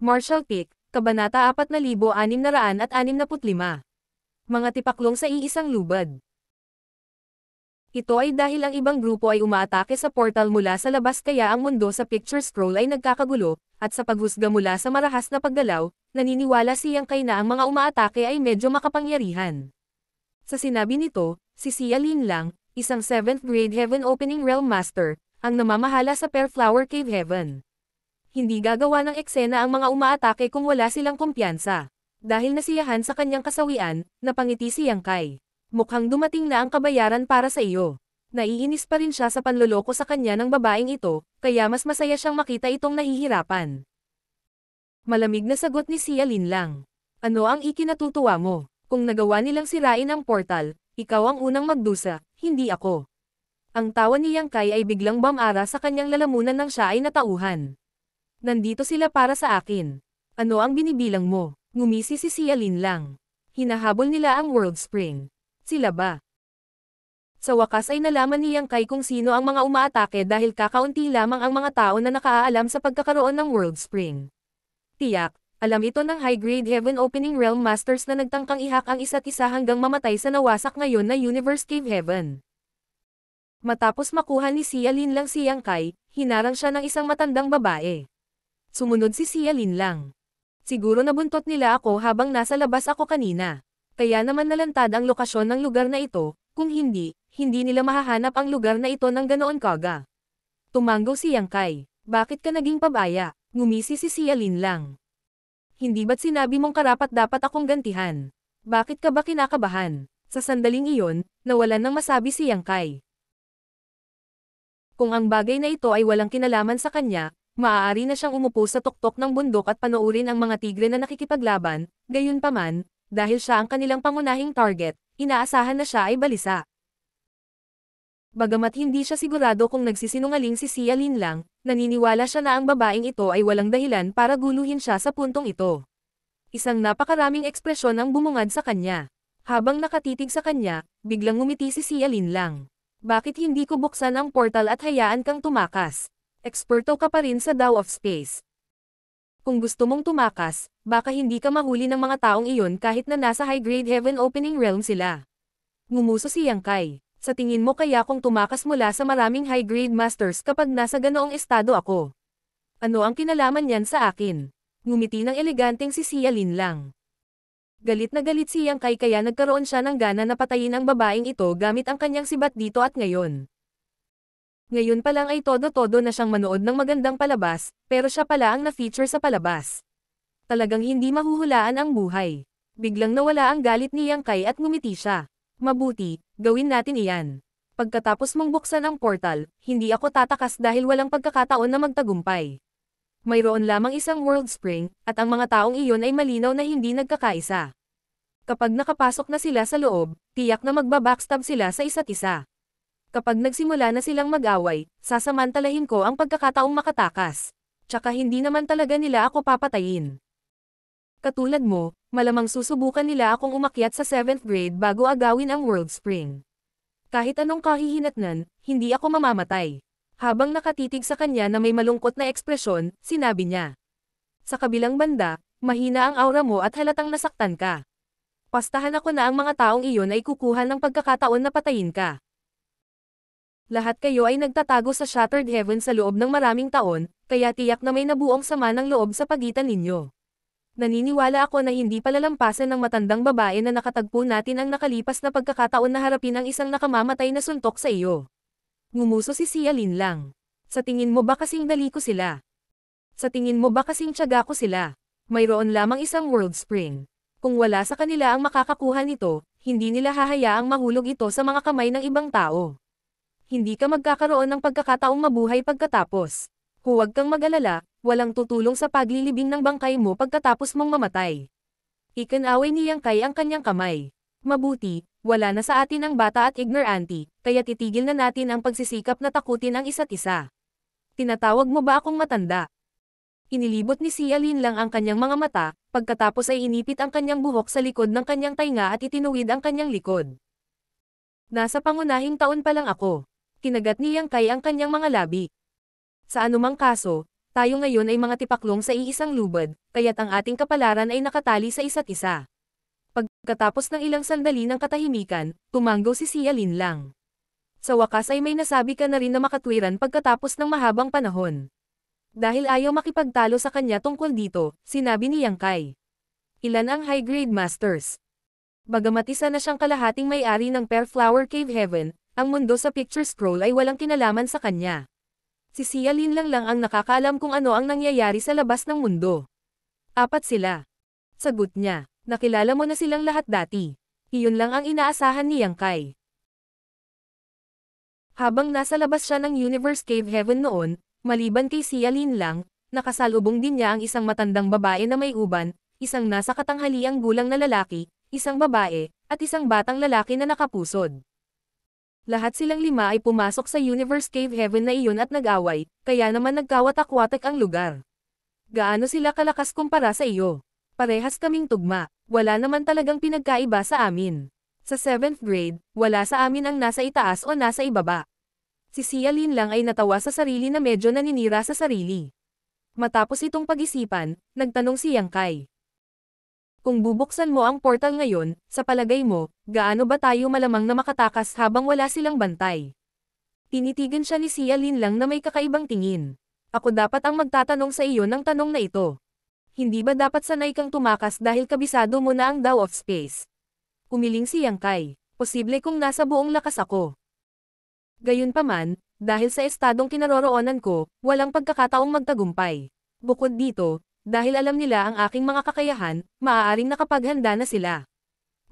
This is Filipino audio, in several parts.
Martial Peak, Kabanata 4665. Mga tipaklong sa iisang lubad. Ito ay dahil ang ibang grupo ay umaatake sa portal mula sa labas kaya ang mundo sa picture scroll ay nagkakagulo, at sa paghusga mula sa marahas na paggalaw, naniniwala si Yang Kai na ang mga umaatake ay medyo makapangyarihan. Sa sinabi nito, si Xia Lin lang, isang 7th grade Heaven Opening Realm Master, ang namamahala sa Pearl Flower Cave Heaven. Hindi gagawa ng eksena ang mga umaatake kung wala silang kumpiyansa. Dahil nasiyahan sa kanyang kasawian, napangiti si Yang Kai. Mukhang dumating na ang kabayaran para sa iyo. Naiinis pa rin siya sa panloloko sa kanya ng babaeng ito, kaya mas masaya siyang makita itong nahihirapan. Malamig na sagot ni Xia Lin lang. Ano ang ikinatutuwa mo? Kung nagawa nilang sirain ang portal, ikaw ang unang magdusa, hindi ako. Ang tawa ni Yang Kai ay biglang bumara sa kanyang lalamunan nang siya ay natauhan. Nandito sila para sa akin. Ano ang binibilang mo? Ngumisi si Xia Lin lang. Hinahabol nila ang World Spring. Sila ba? Sa wakas ay nalaman ni Yang Kai kung sino ang mga umaatake dahil kakaunti lamang ang mga tao na nakaalam sa pagkakaroon ng World Spring. Tiyak, alam ito ng high-grade Heaven Opening Realm Masters na nagtangkang ihak ang isa't isa hanggang mamatay sa nawasak ngayon na Universe Cave Heaven. Matapos makuha ni Xia Lin lang si Yang Kai, hinarang siya ng isang matandang babae. Sumunod si Xia Lin lang. Siguro nabuntot nila ako habang nasa labas ako kanina. Kaya naman nalantad ang lokasyon ng lugar na ito, kung hindi, hindi nila mahahanap ang lugar na ito ng ganoon kaga. Tumanggo si Yang Kai. Bakit ka naging pabaya? Ngumisi si Xia Lin lang. Hindi ba't sinabi mong karapat-dapat akong gantihan? Bakit ka ba kinakabahan? Sa sandaling iyon, nawalan ng masabi si Yang Kai. Kung ang bagay na ito ay walang kinalaman sa kanya, maaari na siyang umupo sa tuktok ng bundok at panoorin ang mga tigre na nakikipaglaban, gayunpaman, dahil siya ang kanilang pangunahing target, inaasahan na siya ay balisa. Bagamat hindi siya sigurado kung nagsisinungaling si Xia Lin lang, naniniwala siya na ang babaeng ito ay walang dahilan para guluhin siya sa puntong ito. Isang napakaraming ekspresyon ang bumungad sa kanya. Habang nakatitig sa kanya, biglang ngumiti si Xia Lin lang. Bakit hindi ko buksan ang portal at hayaan kang tumakas? Eksperto ka pa rin sa Dao of Space. Kung gusto mong tumakas, baka hindi ka mahuli ng mga taong iyon kahit na nasa high-grade Heaven Opening Realm sila. Ngumuso si Yang Kai. Sa tingin mo kaya kung tumakas mula sa maraming high-grade masters kapag nasa ganoong estado ako? Ano ang kinalaman niyan sa akin? Ngumiti ng eleganteng si Xia Lin lang. Galit na galit si Yang Kai kaya nagkaroon siya ng gana na patayin ang babaeng ito gamit ang kanyang sibat dito at ngayon. Ngayon pa lang ay todo-todo na siyang manood ng magandang palabas, pero siya pala ang na-feature sa palabas. Talagang hindi mahuhulaan ang buhay. Biglang nawala ang galit ni Yang Kai at ngumiti siya. Mabuti, gawin natin iyan. Pagkatapos mong buksan ang portal, hindi ako tatakas dahil walang pagkakataon na magtagumpay. Mayroon lamang isang World Spring, at ang mga taong iyon ay malinaw na hindi nagkakaisa. Kapag nakapasok na sila sa loob, tiyak na magbabackstab sila sa isa't isa. Kapag nagsimula na silang mag-away, sasamantalahin ko ang pagkakataong makatakas. Tsaka hindi naman talaga nila ako papatayin. Katulad mo, malamang susubukan nila akong umakyat sa 7th grade bago agawin ang World Spring. Kahit anong kahihinatnan, hindi ako mamamatay. Habang nakatitig sa kanya na may malungkot na ekspresyon, sinabi niya. Sa kabilang banda, mahina ang aura mo at halatang nasaktan ka. Pastahan ako na ang mga taong iyon ay kukuha ng pagkakataon na patayin ka. Lahat kayo ay nagtatago sa Shattered Heaven sa loob ng maraming taon, kaya tiyak na may nabuong sama ng loob sa pagitan ninyo. Naniniwala ako na hindi palalampasan ng matandang babae na nakatagpo natin ang nakalipas na pagkakataon na harapin ang isang nakamamatay na suntok sa iyo. Ngumuso si Xia Lin lang. Sa tingin mo ba kasing dali ko sila? Sa tingin mo ba kasing tiyaga ko sila? Mayroon lamang isang World Spring. Kung wala sa kanila ang makakakuha nito, hindi nila hahayaang mahulog ito sa mga kamay ng ibang tao. Hindi ka magkakaroon ng pagkakataong mabuhay pagkatapos. Huwag kang mag-alala, walang tutulong sa paglilibing ng bangkay mo pagkatapos mong mamatay. Ikinaway ni Yang Kai ang kanyang kamay. Mabuti, wala na sa atin ang bata at ignorante, kaya titigil na natin ang pagsisikap na takutin ang isa't isa. Tinatawag mo ba akong matanda? Inilibot ni Xia Lin lang ang kanyang mga mata, pagkatapos ay inipit ang kanyang buhok sa likod ng kanyang tainga at itinuwid ang kanyang likod. Nasa pangunahing taon pa lang ako. Kinagat ni Yang Kai ang kanyang mga labi. Sa anumang kaso, Tayo ngayon ay mga tipaklong sa iisang lubad, kaya't ang ating kapalaran ay nakatali sa isa't isa. Pagkatapos ng ilang sandali ng katahimikan, tumanggo si Xia Linlang. Sa wakas ay may nasabi ka na rin na makatwiran pagkatapos ng mahabang panahon. Dahil ayaw makipagtalo sa kanya tungkol dito, sinabi ni Yang Kai. Ilan ang high-grade masters? Bagamat isa na siyang kalahating may-ari ng Pear Flower Cave Heaven, ang mundo sa picture scroll ay walang kinalaman sa kanya. Si Xia Linlang lang ang nakakaalam kung ano ang nangyayari sa labas ng mundo. 4 sila. Sagot niya, nakilala mo na silang lahat dati. Iyon lang ang inaasahan ni Yang Kai. Habang nasa labas siya ng Universe Cave Heaven noon, maliban kay Xia Linlang, nakasalubong din niya ang isang matandang babae na may uban, isang nasa katanghaliang gulang na lalaki, isang babae, at isang batang lalaki na nakapusod. Lahat silang 5 ay pumasok sa Universe Cave Heaven na iyon at nag-away, kaya naman nagkawatak-watak ang lugar. Gaano sila kalakas kumpara sa iyo? Parehas kaming tugma, wala naman talagang pinagkaiba sa amin. Sa 7th grade, wala sa amin ang nasa itaas o nasa ibaba. Si Xia Linlang ay natawa sa sarili na medyo naninira sa sarili. Matapos itong pag-isipan, nagtanong si Yang Kai. Kung bubuksan mo ang portal ngayon, sa palagay mo, gaano ba tayo malamang na makatakas habang wala silang bantay? Tinitigan siya ni Xia Linlang na may kakaibang tingin. Ako dapat ang magtatanong sa iyo ng tanong na ito. Hindi ba dapat sanay kang tumakas dahil kabisado mo na ang Dao of Space? Umiling si Yang Kai. Posible kung nasa buong lakas ako. Gayunpaman, dahil sa estadong kinaroroonan ko, walang pagkakataong magtagumpay. Bukod dito, dahil alam nila ang aking mga kakayahan, maaaring nakapaghanda na sila.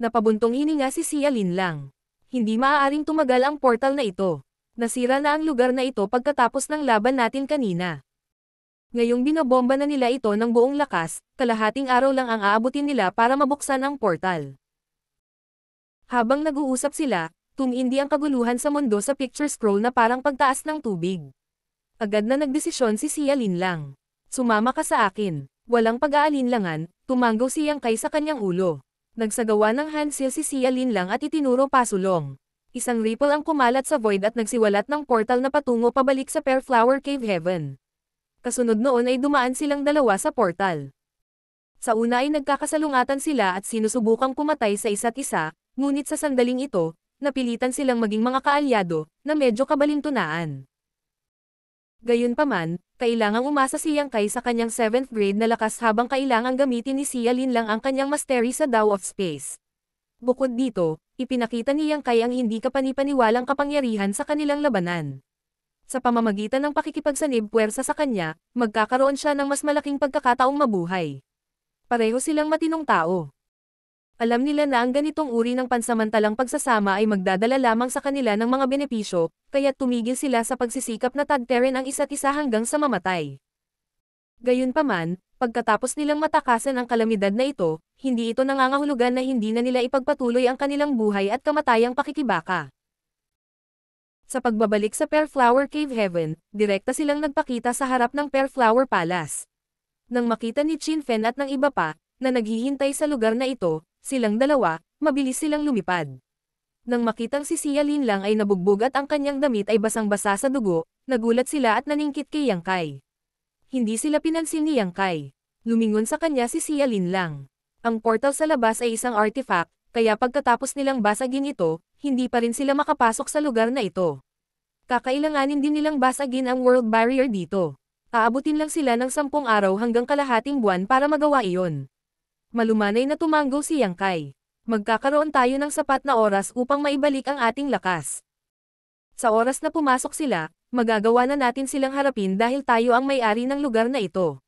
Napabuntong hininga si Xia Linlang. Hindi maaaring tumagal ang portal na ito. Nasira na ang lugar na ito pagkatapos ng laban natin kanina. Ngayong binobomba na nila ito ng buong lakas, kalahating araw lang ang aabutin nila para mabuksan ang portal. Habang nag-uusap sila, tumindi ang kaguluhan sa mundo sa picture scroll na parang pagtaas ng tubig. Agad na nagdesisyon si Xia Linlang. Sumama ka sa akin. Walang pag-aalinlangan, tumanggo si Yang Kai sa kanyang ulo. Nagsagawa ng handsill si Xia Linlang at itinuro pasulong. Isang ripple ang kumalat sa void at nagsiwalat ng portal na patungo pabalik sa Pear Flower Cave Heaven. Kasunod noon ay dumaan silang dalawa sa portal. Sa una ay nagkakasalungatan sila at sinusubukang pumatay sa isa't isa, ngunit sa sandaling ito, napilitan silang maging mga kaalyado, na medyo kabalintunaan. Gayunpaman, kailangang umasa si Yang Kai sa kanyang 7th grade na lakas habang kailangang gamitin ni Xia Linlang ang kanyang mastery sa Dao of Space. Bukod dito, ipinakita ni Yang Kai ang hindi kapanipaniwalang kapangyarihan sa kanilang labanan. Sa pamamagitan ng pakikipagsanib puwersa sa kanya, magkakaroon siya ng mas malaking pagkakataong mabuhay. Pareho silang matinong tao. Alam nila na ang ganitong uri ng pansamantalang pagsasama ay magdadala lamang sa kanila ng mga benepisyo, kaya't tumigil sila sa pagsisikap na tagterin ang isa't isa hanggang sa mamatay. Gayunpaman, pagkatapos nilang matakasan ang kalamidad na ito, hindi ito nangangahulugan na hindi na nila ipagpatuloy ang kanilang buhay at kamatayang pakikibaka. Sa pagbabalik sa Pear Flower Cave Heaven, direkta silang nagpakita sa harap ng Pear Flower Palace. Nang makita ni Qin Fen at ng iba pa, na naghihintay sa lugar na ito, silang dalawa, mabilis silang lumipad. Nang makitang si Xia Linlang ay nabugbog at ang kanyang damit ay basang-basa sa dugo, nagulat sila at naningkit kay Yang Kai. Hindi sila pinansin ni Yang Kai. Lumingon sa kanya si Xia Linlang. Ang portal sa labas ay isang artifact, kaya pagkatapos nilang basagin ito, hindi pa rin sila makapasok sa lugar na ito. Kakailanganin din nilang basagin ang world barrier dito. Aabutin lang sila ng 10 araw hanggang kalahating buwan para magawa iyon. Malumanay na tumanggo si Yang Kai. Magkakaroon tayo ng sapat na oras upang maibalik ang ating lakas. Sa oras na pumasok sila, magagawa na natin silang harapin dahil tayo ang may-ari ng lugar na ito.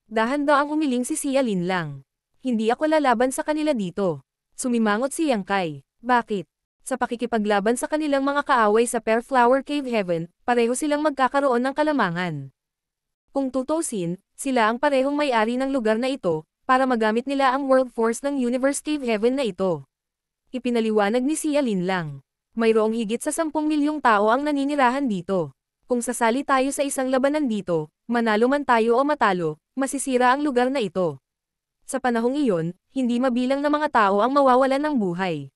Dahan-daang umiling si Xia Linlang. Hindi ako lalaban sa kanila dito. Sumimangot si Yang Kai. Bakit? Sa pakikipaglaban sa kanilang mga kaaway sa Pear Flower Cave Heaven, pareho silang magkakaroon ng kalamangan. Kung tutusin, sila ang parehong may-ari ng lugar na ito, para magamit nila ang World Force ng Universe Cave Heaven na ito. Ipinaliwanag ni Xia Linlang. Mayroong higit sa 10 milyong tao ang naninirahan dito. Kung sasali tayo sa isang labanan dito, manalo man tayo o matalo, masisira ang lugar na ito. Sa panahong iyon, hindi mabilang na mga tao ang mawawalan ng buhay.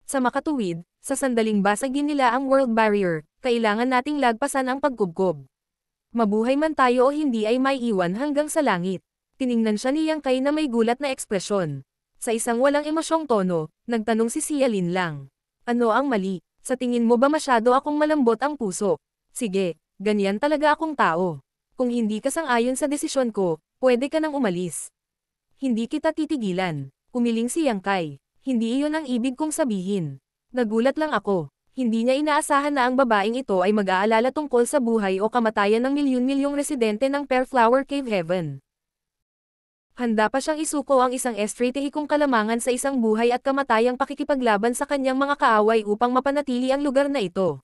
Sa makatuwid, sa sandaling basagin nila ang World Barrier, kailangan nating lagpasan ang pagkubkob. Mabuhay man tayo o hindi ay may iwan hanggang sa langit. Tiningnan siya ni Yang Kai na may gulat na ekspresyon. Sa isang walang emosyong tono, nagtanong si Sialin lang. Ano ang mali? Sa tingin mo ba masyado akong malambot ang puso? Sige, ganyan talaga akong tao. Kung hindi ka sang-ayon sa desisyon ko, pwede ka nang umalis. Hindi kita titigilan. Umiling si Yang Kai. Hindi iyon ang ibig kong sabihin. Nagulat lang ako. Hindi niya inaasahan na ang babaeng ito ay mag-aalala tungkol sa buhay o kamatayan ng milyon-milyong residente ng Pearflower Cave Heaven. Handa pa siyang isuko ang isang estratehikong kalamangan sa isang buhay at kamatayang pakikipaglaban sa kanyang mga kaaway upang mapanatili ang lugar na ito.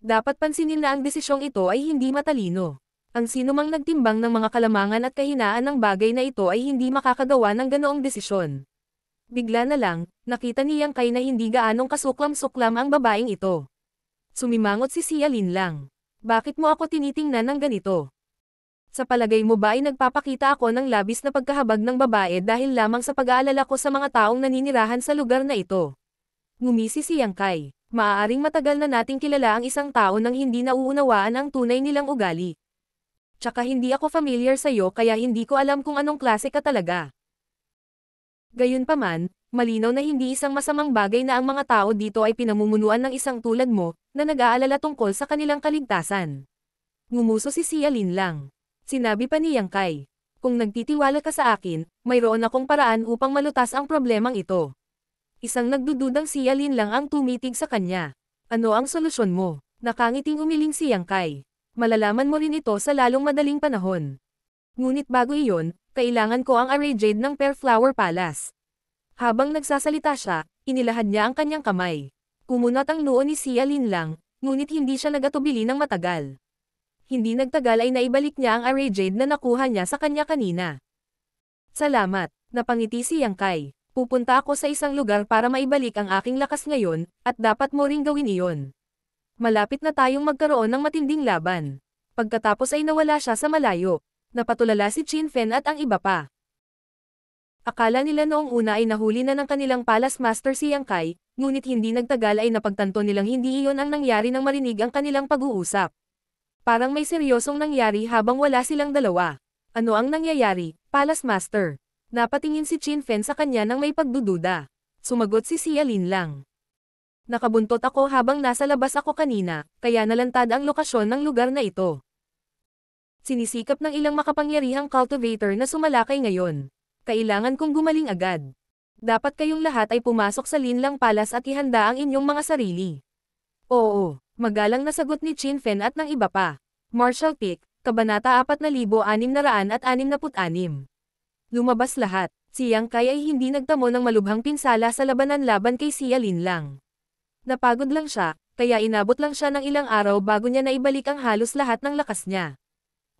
Dapat pansinin na ang desisyong ito ay hindi matalino. Ang sinumang nagtimbang ng mga kalamangan at kahinaan ng bagay na ito ay hindi makakagawa ng ganoong desisyon. Bigla na lang, nakita ni Yang Kai na hindi gaanong kasuklam-suklam ang babaeng ito. Sumimangot si Sialin lang. Bakit mo ako tinitingnan ng ganito? Sa palagay mo ba ay nagpapakita ako ng labis na pagkahabag ng babae dahil lamang sa pag-aalala ko sa mga taong naninirahan sa lugar na ito? Ngumisi si Yang Kai. Maaaring matagal na nating kilala ang isang tao nang hindi nauunawaan ang tunay nilang ugali. Tsaka hindi ako familiar sa'yo kaya hindi ko alam kung anong klase ka talaga. Gayunpaman, malinaw na hindi isang masamang bagay na ang mga tao dito ay pinamumunuan ng isang tulad mo, na nag-aalala tungkol sa kanilang kaligtasan. Ngumuso si Sialin lang. Sinabi pa ni Yang Kai, kung nagtitiwala ka sa akin, mayroon akong paraan upang malutas ang problemang ito. Isang nagdududang Sialin lang ang tumitig sa kanya. Ano ang solusyon mo? Nakangiting umiling si Yang Kai. Malalaman mo rin ito sa lalong madaling panahon. Ngunit bago iyon, kailangan ko ang array jade ng Pearflower Palace. Habang nagsasalita siya, inilahad niya ang kanyang kamay. Kumunat ang noo ni Sialin lang, ngunit hindi siya nagatubili ng matagal. Hindi nagtagal ay naibalik niya ang array jade na nakuha niya sa kanya kanina. Salamat, napangiti si Yang Kai. Pupunta ako sa isang lugar para maibalik ang aking lakas ngayon, at dapat mo ring gawin iyon. Malapit na tayong magkaroon ng matinding laban. Pagkatapos ay nawala siya sa malayo. Napatulala si Qin Fen at ang iba pa. Akala nila noong una ay nahuli na ng kanilang Palace Master si Yang Kai, ngunit hindi nagtagal ay napagtanto nilang hindi iyon ang nangyari nang marinig ang kanilang pag-uusap. Parang may seryosong nangyari habang wala silang dalawa. Ano ang nangyayari, Palace Master? Napatingin si Qin Fen sa kanya nang may pagdududa. Sumagot si Sialin lang. Nakabuntot ako habang nasa labas ako kanina, kaya nalantad ang lokasyon ng lugar na ito. Sinisikap ng ilang makapangyarihang cultivator na sumalakay ngayon. Kailangan kong gumaling agad. Dapat kayong lahat ay pumasok sa Linlang Palace at ihanda ang inyong mga sarili. Oo, magalang na sagot ni Qin Fen at ng iba pa. Martial Peak, Kabanata 4666. Lumabas lahat. Si Yang Kai ay hindi nagtamo ng malubhang pinsala sa labanan laban kay Sialin lang. Napagod lang siya, kaya inabot lang siya ng ilang araw bago niya naibalik ang halos lahat ng lakas niya.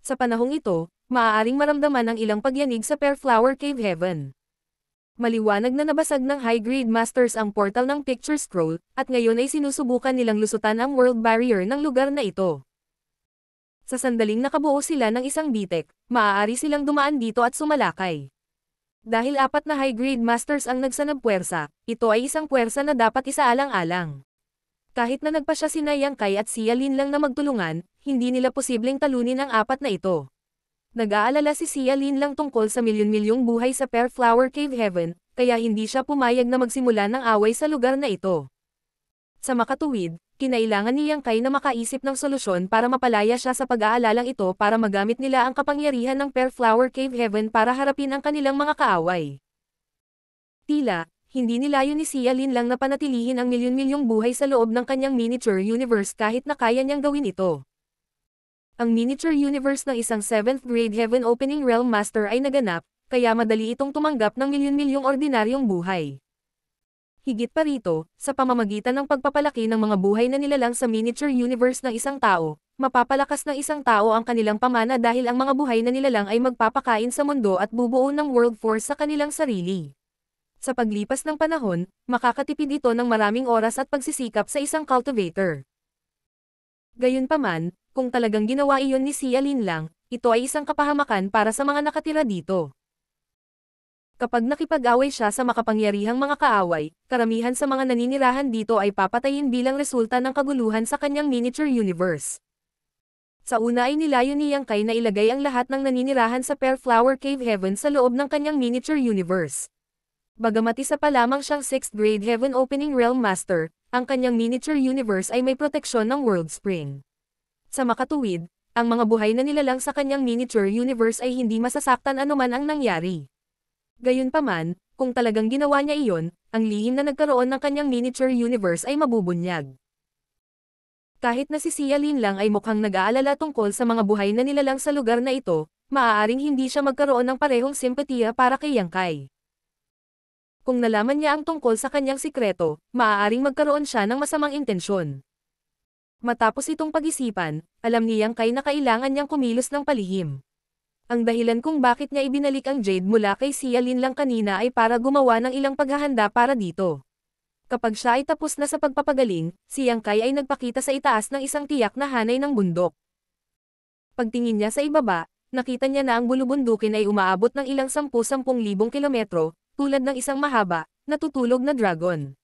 Sa panahong ito, maaaring maramdaman ang ilang pagyanig sa Pearflower Cave Heaven. Maliwanag na nabasag ng high-grade masters ang portal ng Picture Scroll, at ngayon ay sinusubukan nilang lusutan ang world barrier ng lugar na ito. Sa sandaling nakabuo sila ng isang bitek, maaari silang dumaan dito at sumalakay. Dahil 4 na high-grade masters ang nagsanab puwersa, ito ay isang puwersa na dapat isaalang-alang. Kahit na nagpa siya sina Yang Kai at Sialin lang na magtulungan, hindi nila posibleng talunin ang 4 na ito. Nag-aalala si Sialin lang tungkol sa milyon-milyong buhay sa Pearflower Cave Heaven, kaya hindi siya pumayag na magsimula ng away sa lugar na ito. Sa makatuwid, kinailangan ni Yang Kai na makaisip ng solusyon para mapalaya siya sa pag-aalalang ito para magamit nila ang kapangyarihan ng Pearflower Cave Heaven para harapin ang kanilang mga kaaway. Tila, hindi nilayo ni Sialin lang na panatilihin ang milyon-milyong buhay sa loob ng kanyang miniature universe kahit na kaya niyang gawin ito. Ang miniature universe ng isang 7th grade Heaven Opening Realm Master ay naganap, kaya madali itong tumanggap ng milyon-milyong ordinaryong buhay. Higit pa rito, sa pamamagitan ng pagpapalaki ng mga buhay na nilalang sa miniature universe ng isang tao, mapapalakas ng isang tao ang kanilang pamana dahil ang mga buhay na nilalang ay magpapakain sa mundo at bubuo ng world force sa kanilang sarili. Sa paglipas ng panahon, makakatipid ito ng maraming oras at pagsisikap sa isang cultivator. Gayunpaman, kung talagang ginawa iyon ni Sialin lang, ito ay isang kapahamakan para sa mga nakatira dito. Kapag nakipag-away siya sa makapangyarihang mga kaaway, karamihan sa mga naninirahan dito ay papatayin bilang resulta ng kaguluhan sa kanyang miniature universe. Sa una ay nilayo ni Yang Kai na ilagay ang lahat ng naninirahan sa Pear Flower Cave Heaven sa loob ng kanyang miniature universe. Bagamat isa pa lamang siyang 6th grade Heaven Opening Realm Master, ang kanyang miniature universe ay may proteksyon ng World Spring. Sa makatuwid, ang mga buhay na nilalang sa kanyang miniature universe ay hindi masasaktan anuman ang nangyari. Gayunpaman, kung talagang ginawa niya iyon, ang lihim na nagkaroon ng kanyang miniature universe ay mabubunyag. Kahit na si Xia Lin lang ay mukhang nag-aalala tungkol sa mga buhay na nilalang sa lugar na ito, maaaring hindi siya magkaroon ng parehong simpatiya para kay Yang Kai. Kung nalaman niya ang tungkol sa kanyang sikreto, maaaring magkaroon siya ng masamang intensyon. Matapos itong pag-isipan, alam ni Yang Kai na kailangan niyang kumilos ng palihim. Ang dahilan kung bakit niya ibinalik ang Jade mula kay Xia Lin lang kanina ay para gumawa ng ilang paghahanda para dito. Kapag siya ay tapos na sa pagpapagaling, si Yang Kai ay nagpakita sa itaas ng isang tiyak na hanay ng bundok. Pagtingin niya sa ibaba, nakita niya na ang bulubundukin ay umaabot ng ilang 10,000 kilometro, tulad ng isang mahaba, natutulog na dragon.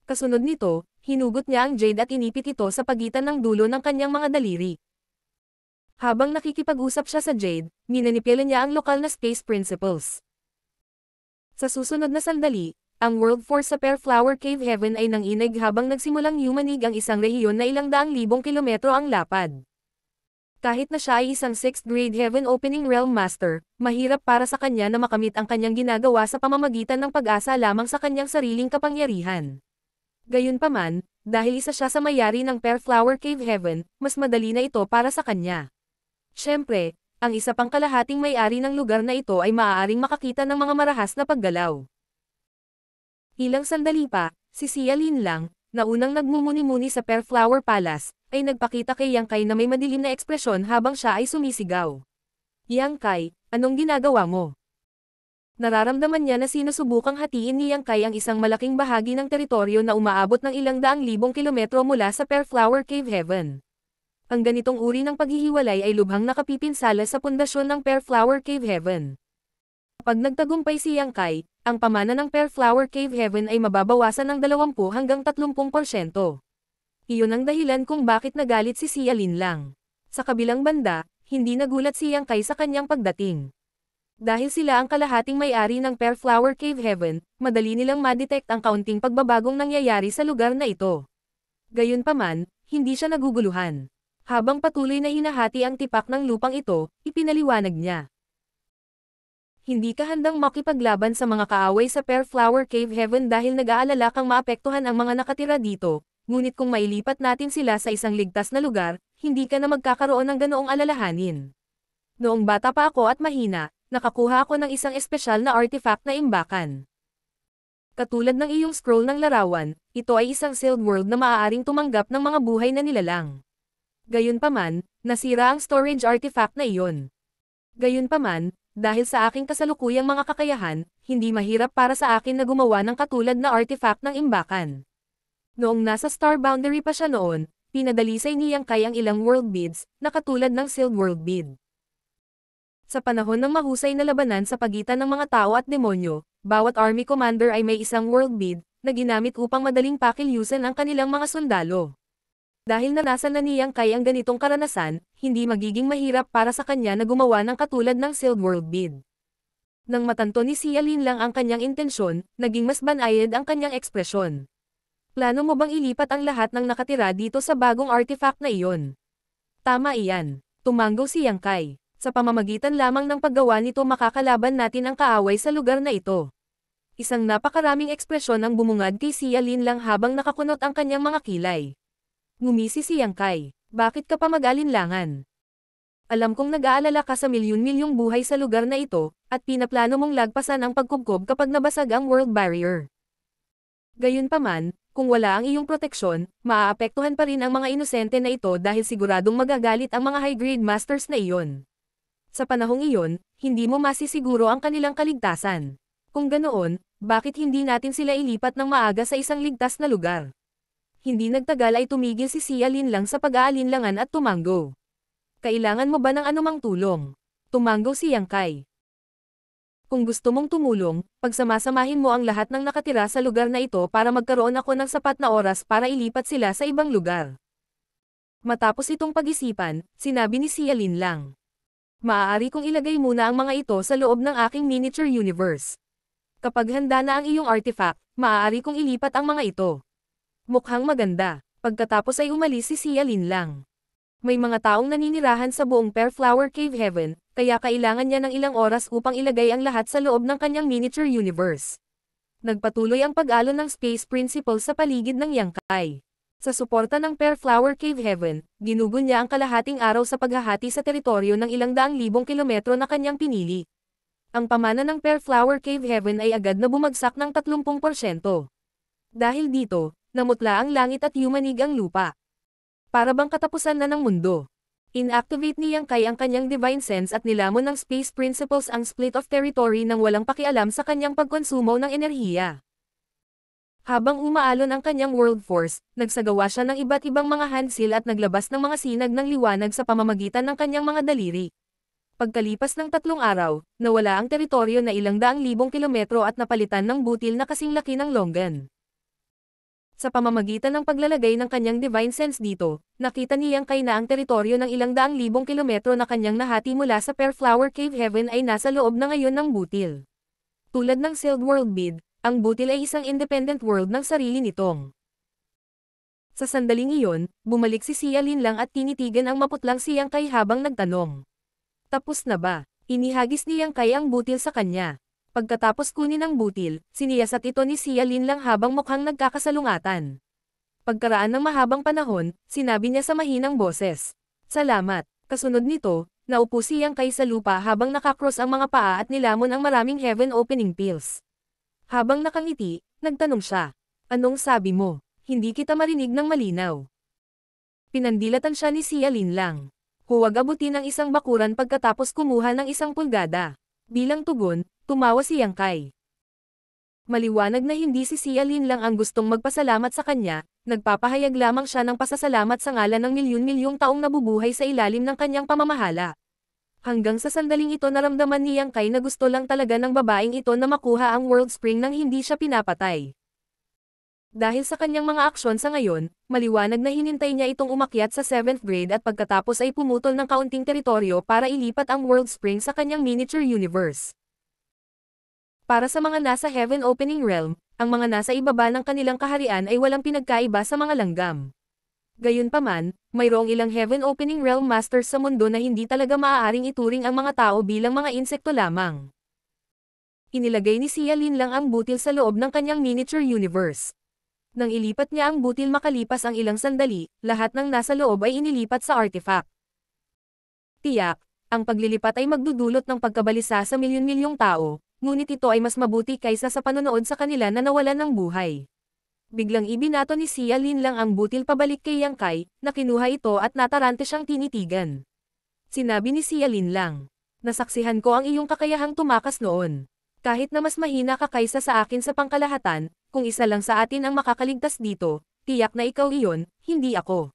Kasunod nito, hinugot niya ang Jade at inipit ito sa pagitan ng dulo ng kanyang mga daliri. Habang nakikipag-usap siya sa Jade, minanipula niya ang lokal na space principles. Sa susunod na sandali, ang World Force sa Pear Flower Cave Heaven ay nanginig habang nagsimulang yumanig ang isang rehiyon na ilang daang libong kilometro ang lapad. Kahit na siya ay isang 6th grade Heaven Opening Realm Master, mahirap para sa kanya na makamit ang kanyang ginagawa sa pamamagitan ng pag-asa lamang sa kanyang sariling kapangyarihan. Gayunpaman, dahil isa siya sa may-ari ng Pear Flower Cave Heaven, mas madali na ito para sa kanya. Siyempre, ang isa pang kalahating may-ari ng lugar na ito ay maaaring makakita ng mga marahas na paggalaw. Ilang sandali pa, si Xia Lin lang, na unang nagmumuni-muni sa Pear Flower Palace, ay nagpakita kay Yang Kai na may madilim na ekspresyon habang siya ay sumisigaw. Yang Kai, anong ginagawa mo? Nararamdaman niya na sinusubukang hatiin ni Yang Kai ang isang malaking bahagi ng teritoryo na umaabot ng ilang daang libong kilometro mula sa Pear Flower Cave Heaven. Ang ganitong uri ng paghihiwalay ay lubhang nakapipinsala sa pundasyon ng Pear Flower Cave Heaven. Kapag nagtagumpay si Yang Kai, ang pamana ng Pear Flower Cave Heaven ay mababawasan ng 20 hanggang 30%. Iyon ang dahilan kung bakit nagalit si Xia Lin lang. Sa kabilang banda, hindi nagulat si Yang Kai sa kanyang pagdating. Dahil sila ang kalahating may-ari ng Pear Flower Cave Heaven, madali nilang madetect ang kaunting pagbabagong nangyayari sa lugar na ito. Gayunpaman, hindi siya naguguluhan. Habang patuloy na hinahati ang tipak ng lupang ito, ipinaliwanag niya. Hindi ka handang makipaglaban sa mga kaaway sa Pear Flower Cave Heaven dahil nag-aalala kang maapektuhan ang mga nakatira dito, ngunit kung mailipat natin sila sa isang ligtas na lugar, hindi ka na magkakaroon ng ganoong alalahanin. Noong bata pa ako at mahina, nakakuha ako ng isang espesyal na artifact na imbakan. Katulad ng iyong scroll ng larawan, ito ay isang sealed world na maaaring tumanggap ng mga buhay na nilalang. Gayunpaman, nasira ang storage artifact na iyon. Gayunpaman, dahil sa aking kasalukuyang mga kakayahan, hindi mahirap para sa akin na gumawa ng katulad na artifact ng imbakan. Noong nasa star boundary pa siya noon, pinadalisay ni Yang Kai ang ilang world beads, na katulad ng sealed world bead. Sa panahon ng mahusay na labanan sa pagitan ng mga tao at demonyo, bawat army commander ay may isang world bead, na ginamit upang madaling pakilyusan ang kanilang mga sundalo. Dahil naranasan na ni Yang Kai ang ganitong karanasan, hindi magiging mahirap para sa kanya na gumawa ng katulad ng sealed world bead. Nang matanto ni Xia Lin lang ang kanyang intensyon, naging mas banayad ang kanyang ekspresyon. Plano mo bang ilipat ang lahat ng nakatira dito sa bagong artifact na iyon? Tama iyan. Tumanggo si Yang Kai. Sa pamamagitan lamang ng paggawa nito makakalaban natin ang kaaway sa lugar na ito. Isang napakaraming ekspresyon ang bumungad kay Xia Lin lang habang nakakunot ang kanyang mga kilay. Ngumisi si Yang Kai. Bakit ka pa mag-alinlangan? Alam kong nag-aalala ka sa milyon-milyong buhay sa lugar na ito, at pinaplano mong lagpasan ang pagkubkob kapag nabasag ang world barrier. Gayunpaman, kung wala ang iyong proteksyon, maaapektuhan pa rin ang mga inosente na ito dahil siguradong magagalit ang mga high-grade masters na iyon. Sa panahong iyon, hindi mo masisiguro ang kanilang kaligtasan. Kung ganoon, bakit hindi natin sila ilipat ng maaga sa isang ligtas na lugar? Hindi nagtagal ay tumigil si Xia Lin lang sa pag-aalinlangan at tumanggo. Kailangan mo ba ng anumang tulong? Tumanggo si Yang Kai. Kung gusto mong tumulong, pagsamasamahin mo ang lahat ng nakatira sa lugar na ito para magkaroon ako ng sapat na oras para ilipat sila sa ibang lugar. Matapos itong pag-isipan, sinabi ni Xia Linlang. Maaari kong ilagay muna ang mga ito sa loob ng aking miniature universe. Kapag handa na ang iyong artifact, maaari kong ilipat ang mga ito. Mukhang maganda. Pagkatapos ay umalis si Xia Linlang. May mga taong naninirahan sa buong Pear Flower Cave Heaven, kaya kailangan niya ng ilang oras upang ilagay ang lahat sa loob ng kanyang miniature universe. Nagpatuloy ang pag-alon ng Space Principle sa paligid ng Yangkay. Sa suporta ng Pear Flower Cave Heaven, ginugon niya ang kalahating araw sa paghahati sa teritoryo ng 100,000 kilometro na kanyang pinili. Ang pamana ng Pear Flower Cave Heaven ay agad na bumagsak ng 30%. Dahil dito, namutla ang langit at yumanig ang lupa. Para bang katapusan na ng mundo. Inactivate ni Yang Kai ang kanyang Divine Sense at nilamon ng Space Principles ang Split of Territory nang walang pakialam sa kanyang pagkonsumo ng enerhiya. Habang umaalon ang kanyang World Force, nagsagawa siya ng iba't ibang mga handsil at naglabas ng mga sinag ng liwanag sa pamamagitan ng kanyang mga daliri. Pagkalipas ng 3 araw, nawala ang teritoryo na 100,000 kilometro at napalitan ng butil na kasing laki ng longgan. Sa pamamagitan ng paglalagay ng kanyang Divine Sense dito, nakita ni Yang Kai na ang teritoryo ng 100,000 kilometro na kanyang nahati mula sa Pear Flower Cave Heaven ay nasa loob na ngayon ng butil. Tulad ng sealed world bid, ang butil ay isang independent world ng sarili nitong. Sa sandaling iyon, bumalik si Xia Linlang at tinitigan ang maputlang si Yang Kai habang nagtanong. Tapos na ba? Inihagis ni Yang Kai ang butil sa kanya. Pagkatapos kunin ang butil, siniyasat ito ni Xia Linlang habang mukhang nagkakasalungatan. Pagkaraan ng mahabang panahon, sinabi niya sa mahinang boses. Salamat. Kasunod nito, naupo si Yang Kai sa lupa habang nakakross ang mga paa at nilamon ang maraming heaven opening pills. Habang nakangiti, nagtanong siya. Anong sabi mo? Hindi kita marinig ng malinaw. Pinandilatan siya ni Xia Linlang. Huwag abutin ang isang bakuran pagkatapos kumuha ng 1 pulgada. Bilang tugon, tumawa si Yang Kai. Maliwanag na hindi si Xia Linlang ang gustong magpasalamat sa kanya, nagpapahayag lamang siya ng pasasalamat sa ngalan ng milyon-milyong taong nabubuhay sa ilalim ng kanyang pamamahala. Hanggang sa sandaling ito naramdaman ni Yang Kai na gusto lang talaga ng babaeng ito na makuha ang World Spring nang hindi siya pinapatay. Dahil sa kanyang mga aksyon sa ngayon, maliwanag na hinintay niya itong umakyat sa 7th grade at pagkatapos ay pumutol ng kaunting teritoryo para ilipat ang World Spring sa kanyang miniature universe. Para sa mga nasa Heaven Opening Realm, ang mga nasa ibaba ng kanilang kaharian ay walang pinagkaiba sa mga langgam. Gayunpaman, mayroong ilang Heaven Opening Realm Masters sa mundo na hindi talaga maaaring ituring ang mga tao bilang mga insekto lamang. Inilagay ni Xia Linlang ang butil sa loob ng kanyang miniature universe. Nang ilipat niya ang butil makalipas ang ilang sandali, lahat ng nasa loob ay inilipat sa artifact. Tiyak, ang paglilipat ay magdudulot ng pagkabalisa sa milyon-milyong tao, ngunit ito ay mas mabuti kaysa sa panonood sa kanila na nawalan ng buhay. Biglang ibinato ni Xia Linlang ang butil pabalik kay Yang Kai, na kinuha ito at natarante siyang tinitigan. Sinabi ni Xia Linlang, nasaksihan ko ang iyong kakayahang tumakas noon. Kahit na mas mahina ka kaysa sa akin sa pangkalahatan, kung isa lang sa atin ang makakaligtas dito, tiyak na ikaw iyon, hindi ako.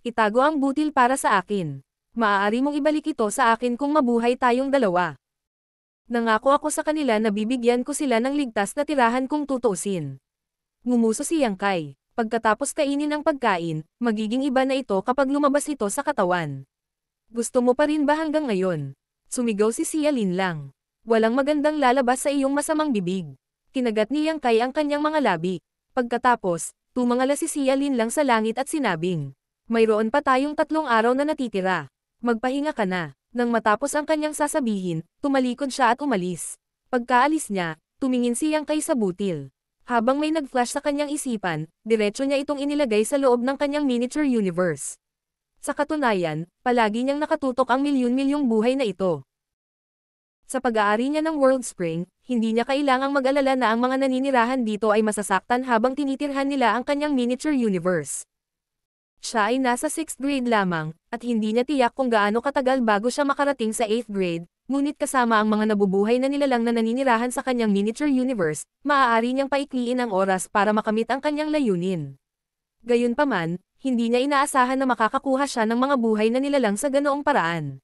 Itago ang butil para sa akin. Maaari mong ibalik ito sa akin kung mabuhay tayong dalawa. Nangako ako sa kanila na bibigyan ko sila ng ligtas na tirahan kung tutuusin. Ngumuso si Yang Kai. Pagkatapos kainin ang pagkain, magiging iba na ito kapag lumabas ito sa katawan. Gusto mo pa rin ba hanggang ngayon? Sumigaw si Xia Linlang. Walang magandang lalabas sa iyong masamang bibig. Kinagat ni Yang Kai ang kanyang mga labi. Pagkatapos, tumangala si Xia Linlang sa langit at sinabing, mayroon pa tayong 3 araw na natitira. Magpahinga ka na. Nang matapos ang kanyang sasabihin, tumalikod siya at umalis. Pagkaalis niya, tumingin si Yang Kai sa butil. Habang may nag-flash sa kanyang isipan, diretso niya itong inilagay sa loob ng kanyang miniature universe. Sa katunayan, palagi niyang nakatutok ang milyon-milyong buhay na ito. Sa pag-aari niya ng World Spring, hindi niya kailangang mag-alala na ang mga naninirahan dito ay masasaktan habang tinitirhan nila ang kanyang miniature universe. Siya ay nasa 6th grade lamang, at hindi niya tiyak kung gaano katagal bago siya makarating sa 8th grade, ngunit kasama ang mga nabubuhay na nilalang na naninirahan sa kanyang miniature universe, maaari niyang paikliin ang oras para makamit ang kanyang layunin. Gayunpaman, hindi niya inaasahan na makakakuha siya ng mga buhay na nilalang sa ganoong paraan.